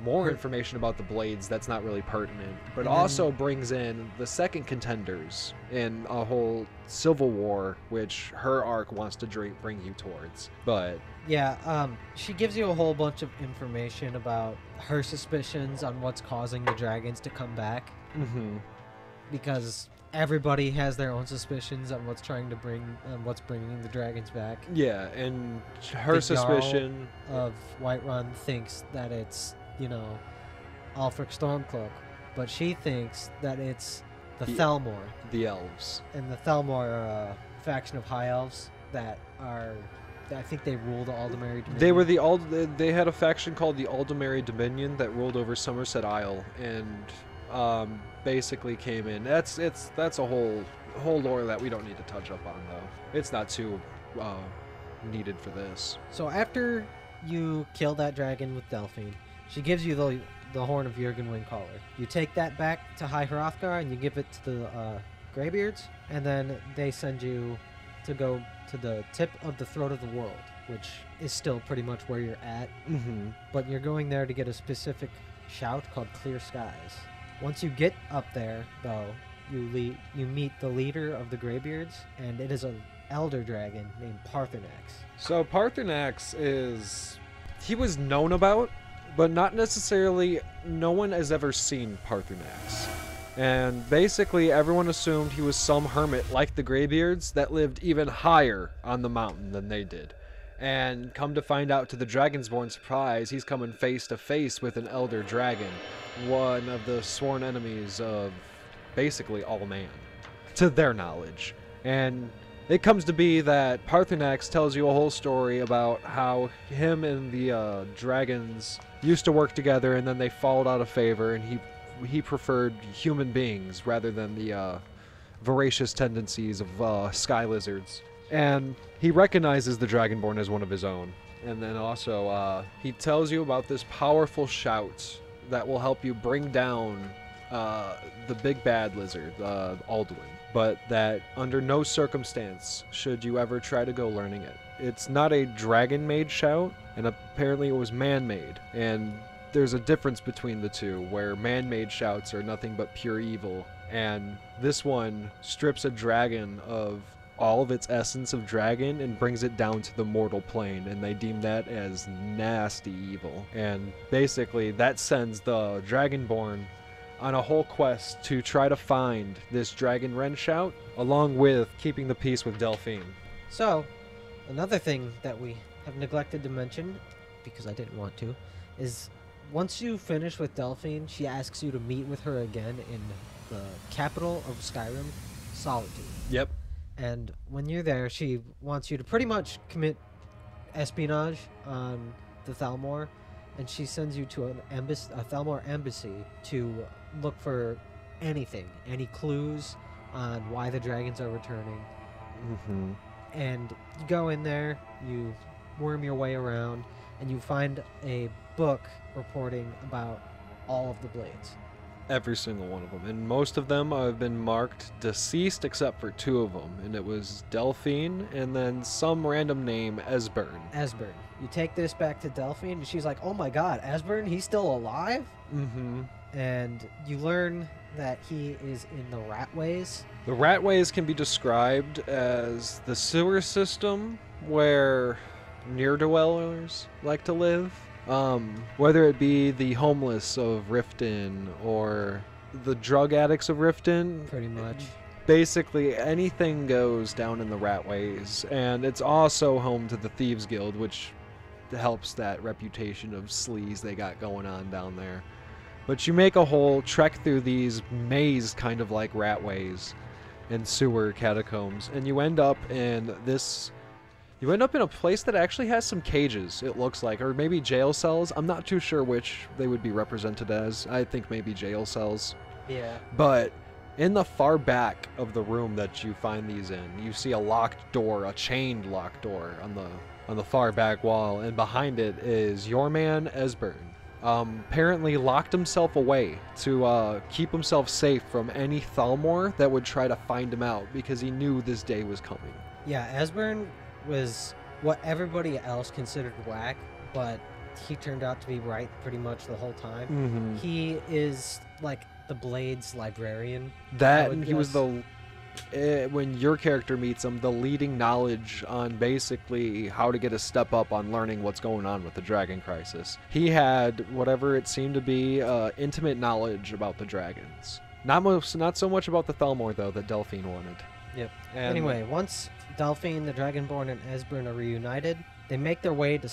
more information about the Blades that's not really pertinent, but also brings in the second contenders in a whole civil war, which her arc wants to bring you towards. But yeah, she gives you a whole bunch of information about her suspicions on what's causing the dragons to come back. Because everybody has their own suspicions on what's trying to what's bringing the dragons back. Yeah, and her The suspicion Jarl of Whiterun thinks that it's, Ulfric Stormcloak, but she thinks that it's the Thelmor. the elves. And the Thelmor are a faction of high elves that are, I think they rule the Aldemary Dominion. They were they had a faction called the Aldemary Dominion that ruled over Somerset Isle, and basically came in. That's a whole lore that we don't need to touch up on, though. It's not too needed for this. So after you kill that dragon with Delphine, she gives you the horn of Jurgen Windcaller. You take that back to High Hrothgar and you give it to the Greybeards, and then they send you to go to the tip of the Throat of the World, which is still pretty much where you're at. But you're going there to get a specific shout called Clear Skies. Once you get up there, though, you meet the leader of the Greybeards, and it is an elder dragon named Parthenax. So Parthenax he was known about, but not necessarily, no one has ever seen Parthenax. And basically everyone assumed he was some hermit like the Greybeards that lived even higher on the mountain than they did. And come to find out, to the Dragonsborn surprise, he's coming face to face with an elder dragon, one of the sworn enemies of basically all man, to their knowledge. And it comes to be that Parthenax tells you a whole story about how him and the dragons used to work together, and then they fell out of favor, and he preferred human beings rather than the voracious tendencies of sky lizards. And he recognizes the Dragonborn as one of his own. And then also, he tells you about this powerful shout that will help you bring down the big bad lizard, Alduin. But that under no circumstance should you ever try to go learning it. It's not a dragon-made shout, and apparently it was man-made. And there's a difference between the two, where man-made shouts are nothing but pure evil, and this one strips a dragon of all of its essence of dragon and brings it down to the mortal plane, and they deem that as nasty evil. And basically that sends the Dragonborn on a whole quest to try to find this Dragon Wren shout, along with keeping the peace with Delphine. So, another thing that we have neglected to mention, because I didn't want to, is once you finish with Delphine, she asks you to meet with her again in the capital of Skyrim, Solitude. Yep. And when you're there, she wants you to pretty much commit espionage on the Thalmor, and she sends you to a Thalmor embassy to look for anything, any clues on why the dragons are returning. Mm-hmm. And you go in there, you worm your way around, and you find a book reporting about all of the blades. Every single one of them. And most of them have been marked deceased except for 2 of them. And it was Delphine and then some random name, Esbern. Esbern. You take this back to Delphine, and she's like, oh my god, Esbern, he's still alive? Mm-hmm. And you learn that he is in the Ratways. The Ratways can be described as the sewer system where near-dwellers like to live. Whether it be the homeless of Riften or the drug addicts of Riften. Pretty much. Basically, anything goes down in the Ratways. And it's also home to the Thieves Guild, which helps that reputation of sleaze they got going on down there. But you make a whole trek through these maze kind of like Ratways and sewer catacombs, and you end up in this... You end up in a place that actually has some cages, it looks like, or maybe jail cells. I'm not too sure which they would be represented as. I think maybe jail cells. Yeah. But in the far back of the room that you find these in, you see a locked door, a chained locked door on the far back wall, and behind it is your man Esbern. Apparently locked himself away to keep himself safe from any Thalmor that would try to find him out, because he knew this day was coming. Yeah, Esbern was what everybody else considered whack, but he turned out to be right pretty much the whole time. Mm-hmm. He is like the Blades librarian. That, and he was the when your character meets him, the leading knowledge on basically how to get a step up on learning what's going on with the Dragon Crisis. He had whatever it seemed to be intimate knowledge about the dragons. Not so much about the Thalmor though that Delphine wanted. Yep. And anyway, once Delphine, the Dragonborn, and Esbern are reunited, they make their way to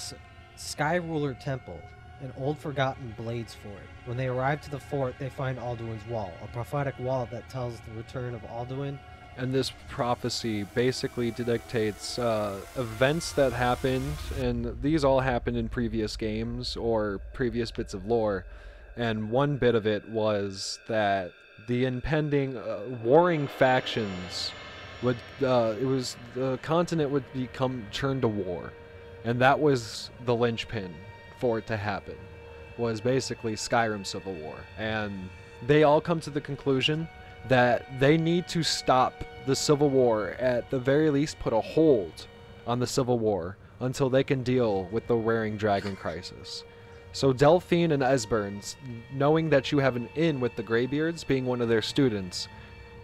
Sky Ruler Temple, an old forgotten Blades fort. When they arrive to the fort, they find Alduin's Wall, a prophetic wall that tells the return of Alduin. And this prophecy basically dictates events that happened, and these all happened in previous games or previous bits of lore. And one bit of it was that the impending warring factions would the continent would become turned to war, and that was the linchpin for it to happen, was basically Skyrim Civil War. And they all come to the conclusion that they need to stop the Civil War, at the very least put a hold on the Civil War until they can deal with the Raring Dragon Crisis. So Delphine and Esbern, knowing that you have an in with the Greybeards, being one of their students,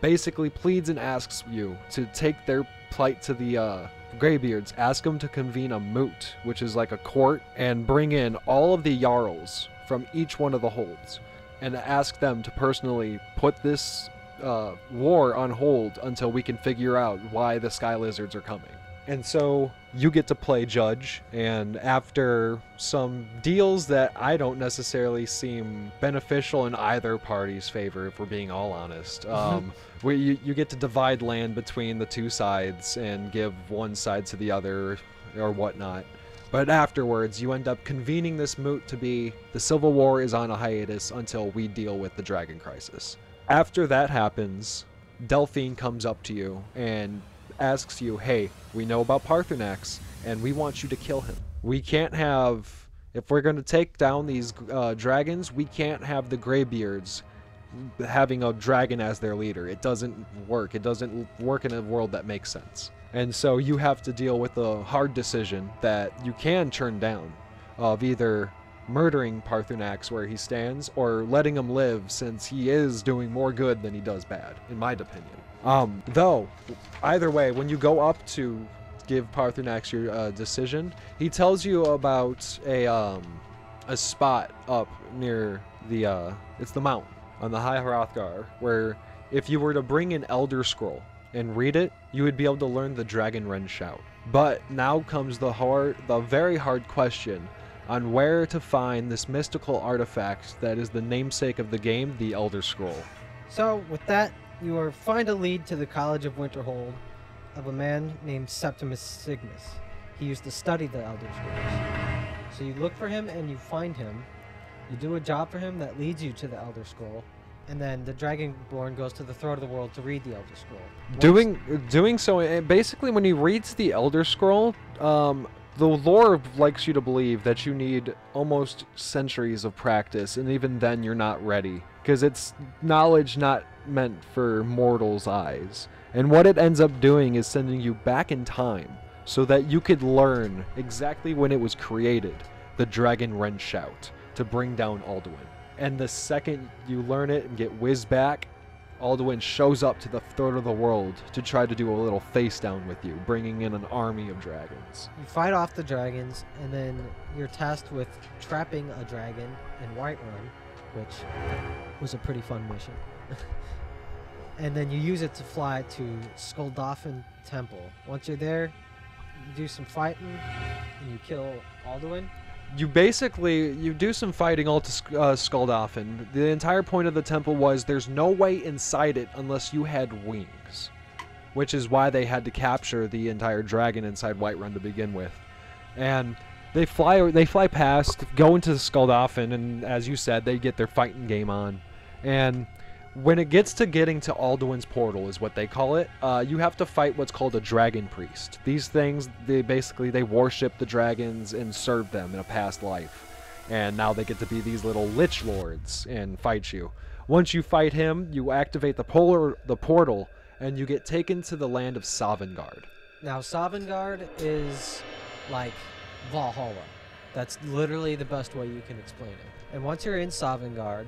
basically pleads and asks you to take their plight to the Greybeards. Ask them to convene a moot, which is like a court, and bring in all of the Jarls from each one of the holds, and ask them to personally put this war on hold until we can figure out why the Sky Lizards are coming. And so you get to play judge, and after some deals that I don't necessarily seem beneficial in either party's favor, if we're being all honest, you get to divide land between the two sides and give one side to the other or whatnot. But afterwards, you end up convening this moot to be the Civil War is on a hiatus until we deal with the Dragon Crisis. After that happens, Delphine comes up to you and asks you, hey, we know about Parthenax, and we want you to kill him. We can't have, if we're going to take down these dragons, we can't have the Greybeards having a dragon as their leader. It doesn't work. It doesn't work in a world that makes sense. And so you have to deal with a hard decision that you can turn down, of either murdering Parthenax where he stands or letting him live, since he is doing more good than he does bad, in my opinion. Though, either way, when you go up to give Parthenax your decision, he tells you about a spot up near the, it's the mountain on the High Hrothgar, where if you were to bring an Elder Scroll and read it, you would be able to learn the Dragon Wren shout. But now comes the very hard question on where to find this mystical artifact that is the namesake of the game, the Elder Scroll. So, with that, you are find a lead to the College of Winterhold of a man named Septimus Signus. He used to study the Elder Scrolls. So you look for him and you find him. You do a job for him that leads you to the Elder Scroll, and then the Dragonborn goes to the Throat of the World to read the Elder Scroll. Doing so, basically when he reads the Elder Scroll, the lore likes you to believe that you need almost centuries of practice, and even then you're not ready, because it's knowledge not meant for mortals' eyes. And what it ends up doing is sending you back in time so that you could learn exactly when it was created, the Dragon Wren shout, to bring down Alduin. And the second you learn it and get whizzed back, Alduin shows up to the Throat of the World to try to do a little face down with you, bringing in an army of dragons. You fight off the dragons, and then you're tasked with trapping a dragon in Whiterun, which was a pretty fun mission. And then you use it to fly to Skuldafn Temple. Once you're there, you do some fighting, and you kill Alduin. You do some fighting all to Skuldafn. The entire point of the temple was there's no way inside it unless you had wings, which is why they had to capture the entire dragon inside Whiterun to begin with. And they fly past, go into Skuldafn, and as you said, they get their fighting game on. And when it gets to getting to Alduin's portal, is what they call it, you have to fight what's called a dragon priest. These things, they worship the dragons and serve them in a past life. And now they get to be these little lich lords and fight you. Once you fight him, you activate the portal, and you get taken to the land of Sovngarde. Now, Sovngarde is like Valhalla. That's literally the best way you can explain it. And once you're in Sovngarde,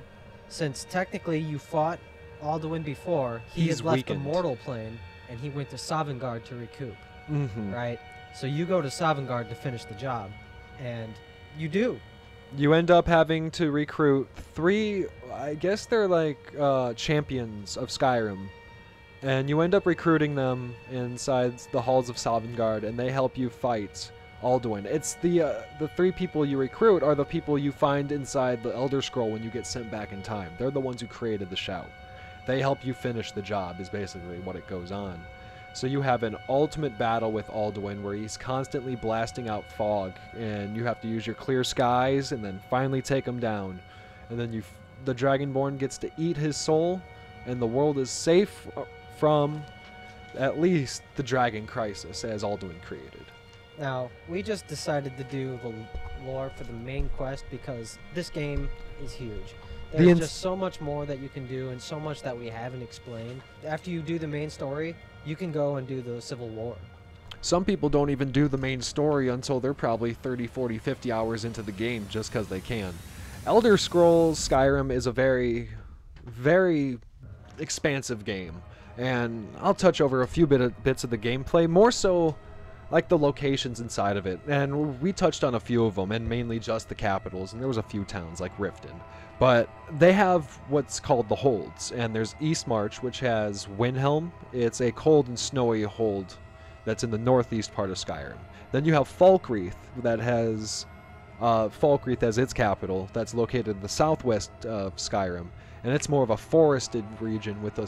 since technically you fought Alduin before, he had left weakened. the mortal plane, and he went to Sovngarde to recoup. Mm-hmm. Right? So you go to Sovngarde to finish the job, and you do. You end up having to recruit 3, I guess they're like champions of Skyrim, and you end up recruiting them inside the halls of Sovngarde, and they help you fight Alduin. It's the 3 people you recruit are the people you find inside the Elder Scroll when you get sent back in time. They're the ones who created the shout. They help you finish the job, is basically what it goes on. So you have an ultimate battle with Alduin where he's constantly blasting out fog, and you have to use your clear skies and then finally take him down. And then the Dragonborn gets to eat his soul, and the world is safe from at least the Dragon Crisis as Alduin created. Now, we just decided to do the lore for the main quest because this game is huge. There's just so much more that you can do and so much that we haven't explained. After you do the main story, you can go and do the Civil War. Some people don't even do the main story until they're probably 30, 40, 50 hours into the game just because they can. Elder Scrolls Skyrim is a very, very expansive game, and I'll touch over a few bits of the gameplay, more so like the locations inside of it. And we touched on a few of them, and mainly just the capitals, and there was a few towns like Riften. But they have what's called the holds, and there's Eastmarch, which has Windhelm. It's a cold and snowy hold that's in the northeast part of Skyrim. Then you have Falkreath, that has Falkreath as its capital, that's located in the southwest of Skyrim, and it's more of a forested region with a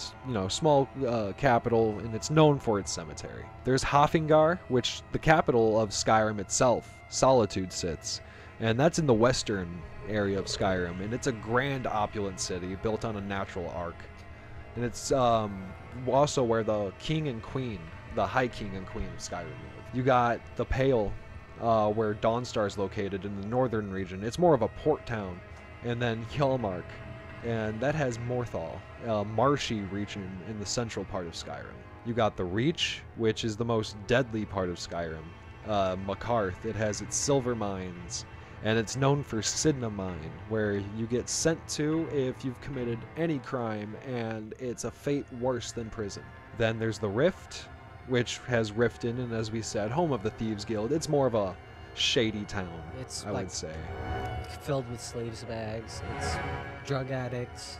small capital, and it's known for its cemetery. There's Hofengar, which the capital of Skyrim itself, Solitude, sits, and that's in the western area of Skyrim, and it's a grand, opulent city built on a natural arc, and it's also where the king and queen, the high king and queen of Skyrim, live. You got the Pale, where Dawnstar is located in the northern region. It's more of a port town. And then Hjalmark, and that has Morthal, a marshy region in the central part of Skyrim. You got the Reach, which is the most deadly part of Skyrim. Makarth, it has its silver mines, and it's known for Sidna Mine, where you get sent to if you've committed any crime, and it's a fate worse than prison. Then there's the Rift, which has Riften, and as we said, home of the Thieves Guild. It's more of a shady town, It's I like would say. filled with slaves bags. It's drug addicts.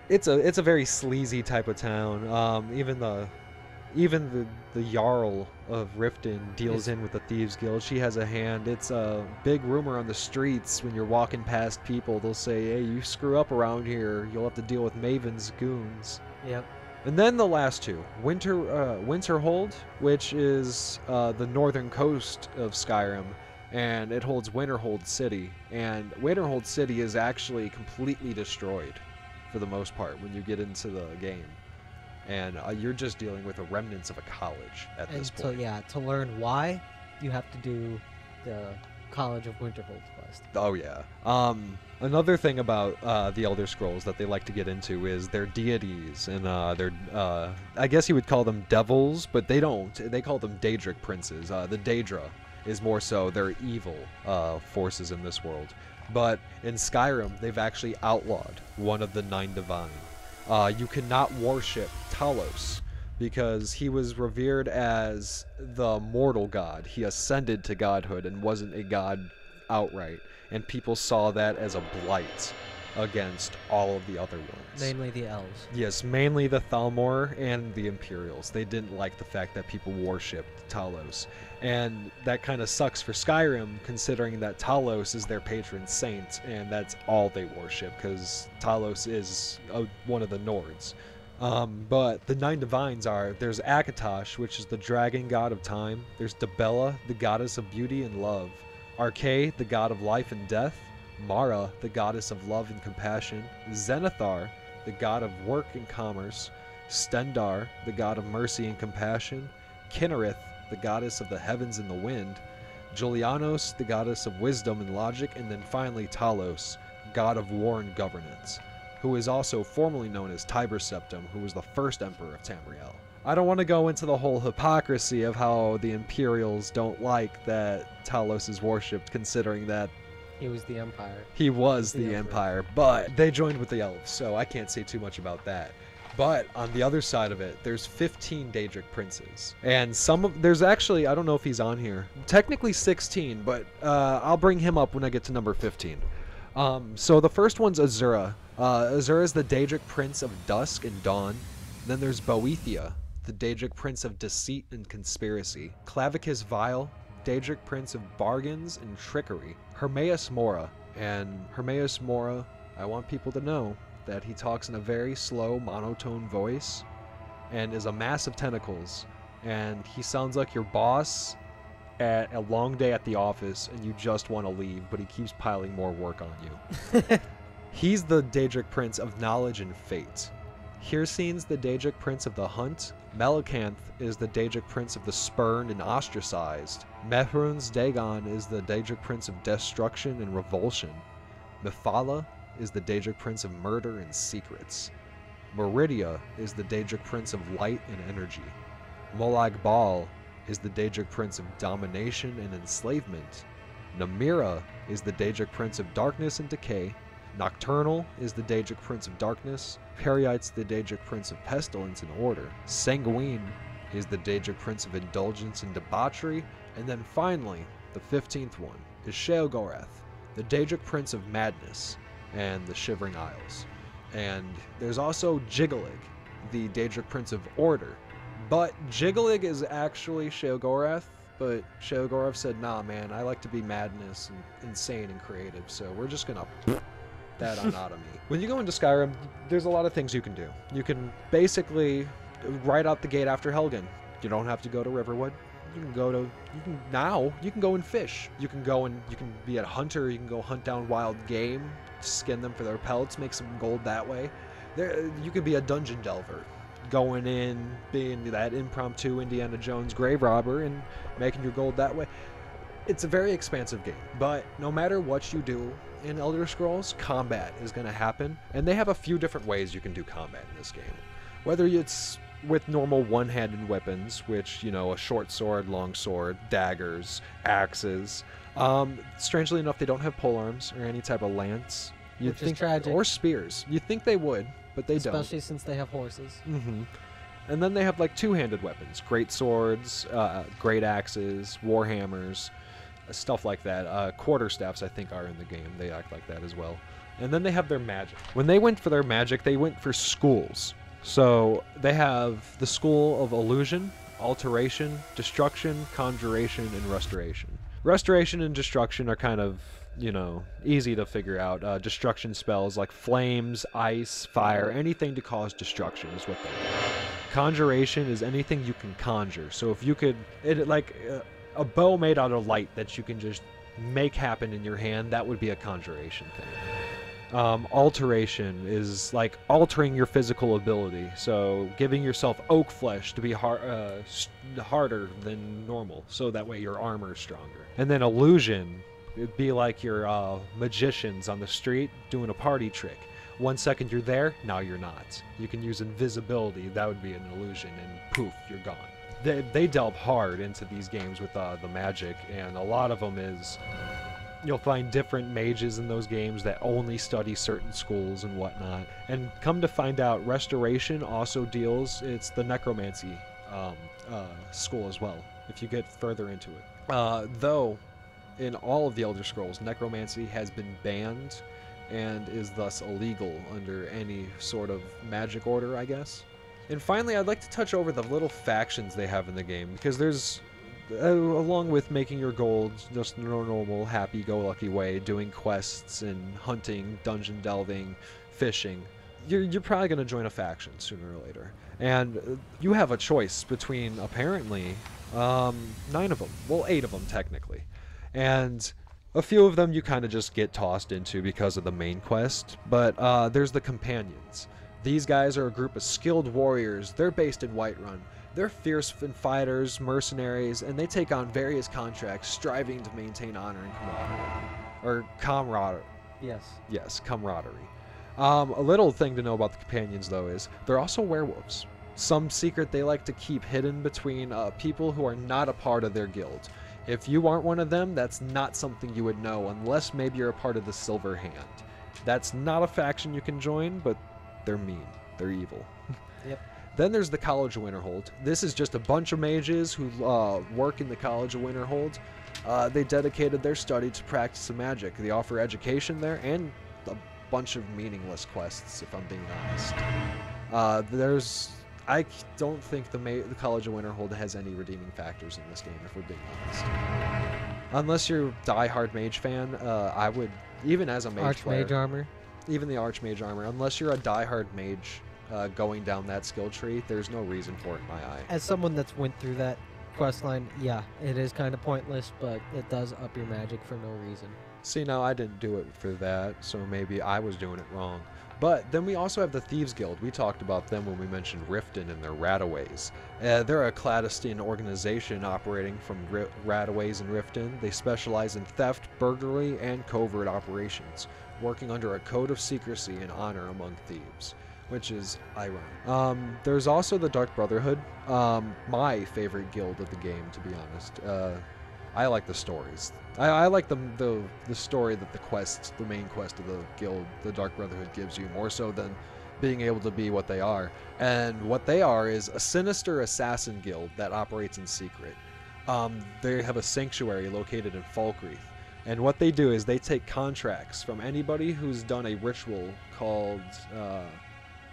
It's a very sleazy type of town. Even the Jarl of Riften deals in with the Thieves Guild. She has a hand. It's a big rumor on the streets when you're walking past people. They'll say, "Hey, you screw up around here, you'll have to deal with Maven's goons." Yep. And then the last two, Winterhold, which is the northern coast of Skyrim, and it holds Winterhold City. And Winterhold City is actually completely destroyed, for the most part, when you get into the game. And you're just dealing with the remnants of a college at this point. To learn why, you have to do the College of Winterhold quest. Oh yeah. Another thing about the Elder Scrolls that they like to get into is their deities, and their I guess you would call them devils, but they don't. They call them Daedric princes. The Daedra is more so their evil forces in this world. But in Skyrim, they've actually outlawed one of the 9 divine. You cannot worship Talos, because he was revered as the mortal god. He ascended to godhood and wasn't a god outright, and people saw that as a blight against all of the other ones. Mainly the elves. Yes, mainly the Thalmor and the Imperials. They didn't like the fact that people worshipped Talos. And that kind of sucks for Skyrim, considering that Talos is their patron saint, and that's all they worship, because Talos is one of the Nords. But the 9 divines are, there's Akatosh, which is the dragon god of time. There's Dibella, the goddess of beauty and love. Arkay, the god of life and death. Mara, the goddess of love and compassion. Zenithar, the god of work and commerce. Stendar, the god of mercy and compassion. Kinnereth, the goddess of the heavens and the wind. Julianos, the goddess of wisdom and logic. And then finally Talos, god of war and governance, who is also formerly known as Tiber Septim, who was the first emperor of Tamriel. I don't want to go into the whole hypocrisy of how the Imperials don't like that Talos is worshipped, considering that He was the Empire. he was the Empire, but they joined with the Elves, so I can't say too much about that. But on the other side of it, there's 15 Daedric princes, and there's actually, I don't know if he's on here, technically 16, but I'll bring him up when I get to number 15. So the first one's Azura. Azura is the Daedric prince of dusk and dawn. Then there's Boethia, the Daedric prince of deceit and conspiracy. Clavicus Vile, Daedric prince of bargains and trickery. Hermaeus Mora, and Hermaeus Mora, I want people to know that he talks in a very slow, monotone voice, and is a mass of tentacles, and he sounds like your boss at a long day at the office and you just want to leave, but he keeps piling more work on you. He's the Daedric prince of knowledge and fate. Hircine's the Daedric prince of the hunt. Melicanth is the Daedric prince of the spurned and ostracized. Mehrunes Dagon is the Daedric prince of destruction and revulsion. Mephala is the Daedric prince of murder and secrets. Meridia is the Daedric prince of light and energy. Molag Bal is the Daedric prince of domination and enslavement. Namira is the Daedric prince of darkness and decay. Nocturnal is the Daedric Prince of Darkness. Peryite's the Daedric Prince of Pestilence and Order. Sanguine is the Daedric Prince of Indulgence and Debauchery. And then finally, the 15th one is Sheogorath, the Daedric Prince of Madness and the Shivering Isles. And there's also Jiggelig, the Daedric Prince of Order. But Jiggelig is actually Sheogorath, but Sheogorath said, nah man, I like to be madness and insane and creative, so we're just gonna that on out of me. When you go into Skyrim, there's a lot of things you can do. You can basically, right out the gate after Helgen, you don't have to go to Riverwood. You can go and fish. You can be a hunter, you can go hunt down wild game, skin them for their pelts, make some gold that way. You could be a dungeon delver, going in, being that impromptu Indiana Jones grave robber and making your gold that way. It's a very expansive game, but no matter what you do in Elder Scrolls, combat is going to happen, and they have a few different ways you can do combat in this game. Whether it's with normal one-handed weapons, which, you know, a short sword, long sword, daggers, axes. Strangely enough, they don't have polearms or any type of lance. Which is tragic. Or spears. You'd think they would, but they don't. Especially since they have horses. Mm-hmm. And then they have like two-handed weapons, great swords, great axes, warhammers, stuff like that. Quarterstaffs, I think, are in the game. They act like that as well. And then they have their magic. When they went for their magic, they went for schools. So they have the School of Illusion, Alteration, Destruction, Conjuration, and Restoration. Restoration and Destruction are kind of, you know, easy to figure out. Destruction spells like flames, ice, fire, anything to cause destruction is what they are. Conjuration is anything you can conjure. So if you could, a bow made out of light that you can just make happen in your hand, that would be a conjuration thing. Alteration is like altering your physical ability, so giving yourself oak flesh to be harder than normal, so that way your armor is stronger. And then illusion, it'd be like your magicians on the street doing a party trick. 1 second you're there, now you're not. You can use invisibility, that would be an illusion, and poof, you're gone. They delve hard into these games with the magic, and a lot of them is... You'll find different mages in those games that only study certain schools and whatnot. And come to find out, Restoration also deals, it's the necromancy school as well, if you get further into it. Though, in all of the Elder Scrolls, necromancy has been banned and is thus illegal under any sort of magic order, I guess. And finally, I'd like to touch over the little factions they have in the game, because there's... along with making your gold just in a normal, happy-go-lucky way, doing quests and hunting, dungeon delving, fishing, you're probably going to join a faction sooner or later. And you have a choice between, apparently, 9 of them. Well, 8 of them, technically. And a few of them you kind of just get tossed into because of the main quest. But there's the Companions. These guys are a group of skilled warriors. They're based in Whiterun. They're fierce fighters, mercenaries, and they take on various contracts, striving to maintain honor and camaraderie. Or camaraderie. Yes. Yes, camaraderie. A little thing to know about the Companions, though, is they're also werewolves. Some secret they like to keep hidden between people who are not a part of their guild. If you aren't one of them, that's not something you would know, unless maybe you're a part of the Silver Hand. That's not a faction you can join, but they're mean. They're evil. Yep. Then there's the College of Winterhold. This is just a bunch of mages who work in the College of Winterhold. They dedicated their study to practice of magic. They offer education there and a bunch of meaningless quests, if I'm being honest. I don't think the College of Winterhold has any redeeming factors in this game, if we're being honest. Unless you're a die-hard mage fan, I would, even as a mage player... Archmage armor? Even the Archmage armor. Unless you're a die-hard mage... going down that skill tree, there's no reason for it in my eye. As someone that's went through that quest line, yeah, it is kind of pointless, but it does up your magic for no reason. See, now I didn't do it for that, so maybe I was doing it wrong. But then we also have the Thieves Guild. We talked about them when we mentioned Riften and their Rataways. They're a clandestine organization operating from Rataways and Riften. They specialize in theft, burglary, and covert operations, working under a code of secrecy and honor among thieves, which is ironic. There's also the Dark Brotherhood, my favorite guild of the game, to be honest. I like the stories. I like the story that the main quest of the guild, the Dark Brotherhood, gives you, more so than being able to be what they are. And what they are is a sinister assassin guild that operates in secret. They have a sanctuary located in Falkreath. And what they do is they take contracts from anybody who's done a ritual called,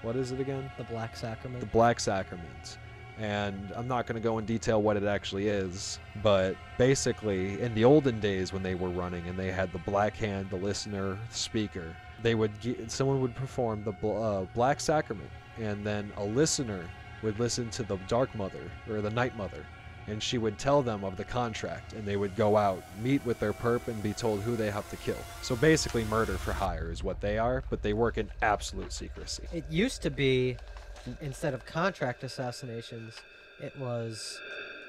what is it again? The Black Sacrament. The Black Sacrament. And I'm not going to go in detail what it actually is, but basically in the olden days when they were running and they had the Black Hand, the Listener, the Speaker, someone would perform the Black Sacrament, and then a listener would listen to the Dark Mother or the Night Mother, and she would tell them of the contract, and they would go out, meet with their perp, and be told who they have to kill. So basically murder for hire is what they are, but they work in absolute secrecy. It used to be, instead of contract assassinations, it was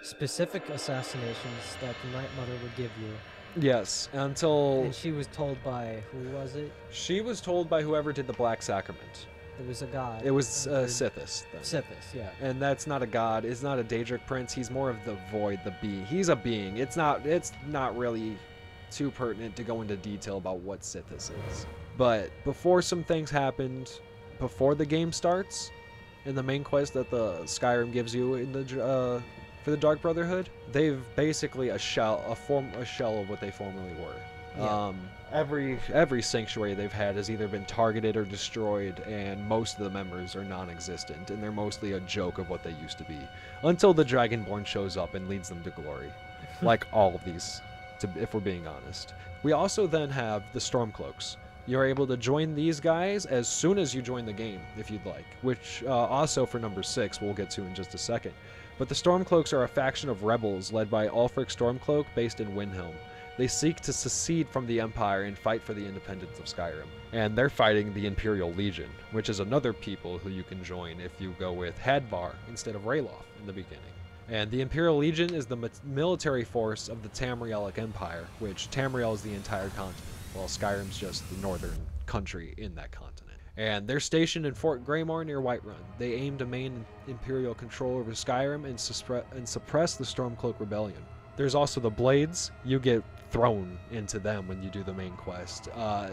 specific assassinations that the Night Mother would give you. Yes, until... And she was told by, who was it? She was told by whoever did the Black Sacrament. It was a god. It was Sithis. Then. Sithis, yeah. And that's not a god. It's not a Daedric prince. He's more of the void, the being. He's a being. It's not really too pertinent to go into detail about what Sithis is. But before some things happened, before the game starts, in the main quest that the Skyrim gives you in the for the Dark Brotherhood, they've basically a shell of what they formerly were. Yeah. Every sanctuary they've had has either been targeted or destroyed, and most of the members are non-existent, and they're mostly a joke of what they used to be, until the Dragonborn shows up and leads them to glory, like all of these, if we're being honest. We also then have the Stormcloaks. You're able to join these guys as soon as you join the game, if you'd like, which also for number 6 we'll get to in just a second. But the Stormcloaks are a faction of rebels led by Ulfric Stormcloak based in Windhelm. They seek to secede from the Empire and fight for the independence of Skyrim. And they're fighting the Imperial Legion, which is another people who you can join if you go with Hadvar instead of Ralof in the beginning. And the Imperial Legion is the military force of the Tamrielic Empire, which Tamriel is the entire continent, while Skyrim's just the northern country in that continent. And they're stationed in Fort Greymore near Whiterun. They aim to maintain Imperial control over Skyrim and suppress the Stormcloak Rebellion. There's also the Blades. You get thrown into them when you do the main quest.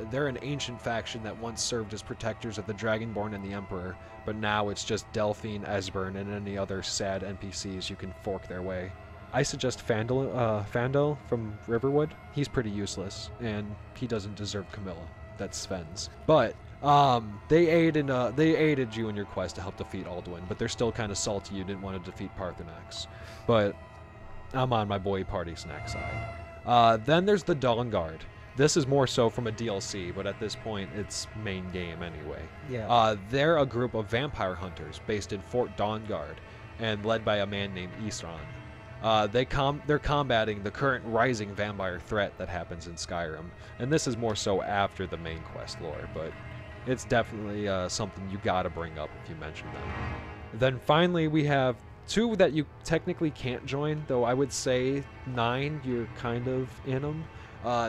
They're an ancient faction that once served as protectors of the Dragonborn and the Emperor, but now it's just Delphine, Esbern, and any other sad NPCs you can fork their way. I suggest Fandel from Riverwood. He's pretty useless, and he doesn't deserve Camilla. That's Sven's. But they aided you in your quest to help defeat Alduin, but they're still kind of salty you didn't want to defeat Parthenax. But I'm on my boy Party Snack side. Then there's the Dawnguard. This is more so from a DLC, but at this point it's main game anyway. Yeah. They're a group of vampire hunters based in Fort Dawnguard and led by a man named Isran. They're combating the current rising vampire threat that happens in Skyrim, and this is more so after the main quest lore, but it's definitely something you gotta bring up if you mention them. Then finally we have 2 that you technically can't join, though I would say 9, you're kind of in them.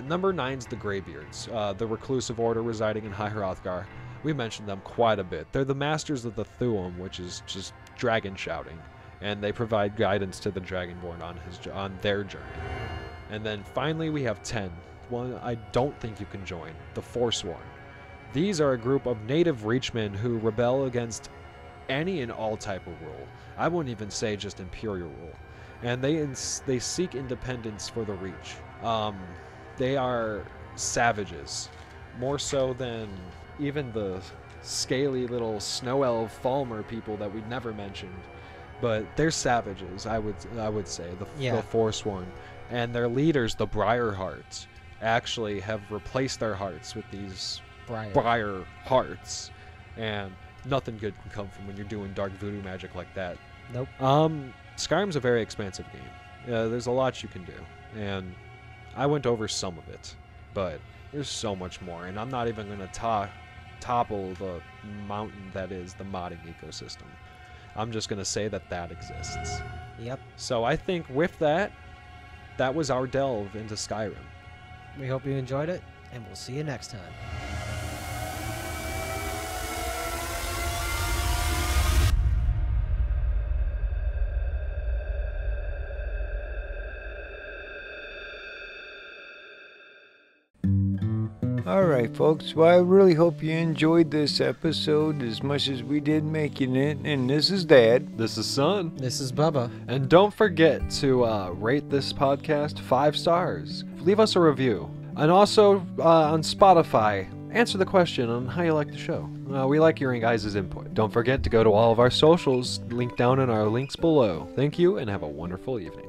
Number 9's the Greybeards, the reclusive order residing in High Hrothgar. We mentioned them quite a bit. They're the masters of the Thuum, which is just dragon shouting, and they provide guidance to the Dragonborn on their journey. And then finally we have 10, one I don't think you can join, the Forsworn. These are a group of native Reachmen who rebel against any and all type of rule. I wouldn't even say just Imperial rule. And they seek independence for the Reach. They are savages, more so than even the scaly little snow elf Falmer people that we've never mentioned. But they're savages, I would say, the Forsworn. And their leaders, the Briarhearts, actually have replaced their hearts with these Briar hearts. And nothing good can come from when you're doing dark voodoo magic like that. Nope. Skyrim's a very expansive game. There's a lot you can do, and I went over some of it, but there's so much more, and I'm not even going to topple the mountain that is the modding ecosystem. I'm just going to say that exists. Yep. So I think with that was our delve into Skyrim. We hope you enjoyed it, and we'll see you next time. Alright, folks. Well, I really hope you enjoyed this episode as much as we did making it. And this is Dad. This is Son. This is Bubba. And don't forget to rate this podcast 5 stars. Leave us a review. And also on Spotify, answer the question on how you like the show. We like hearing guys' input. Don't forget to go to all of our socials, linked down in our links below. Thank you and have a wonderful evening.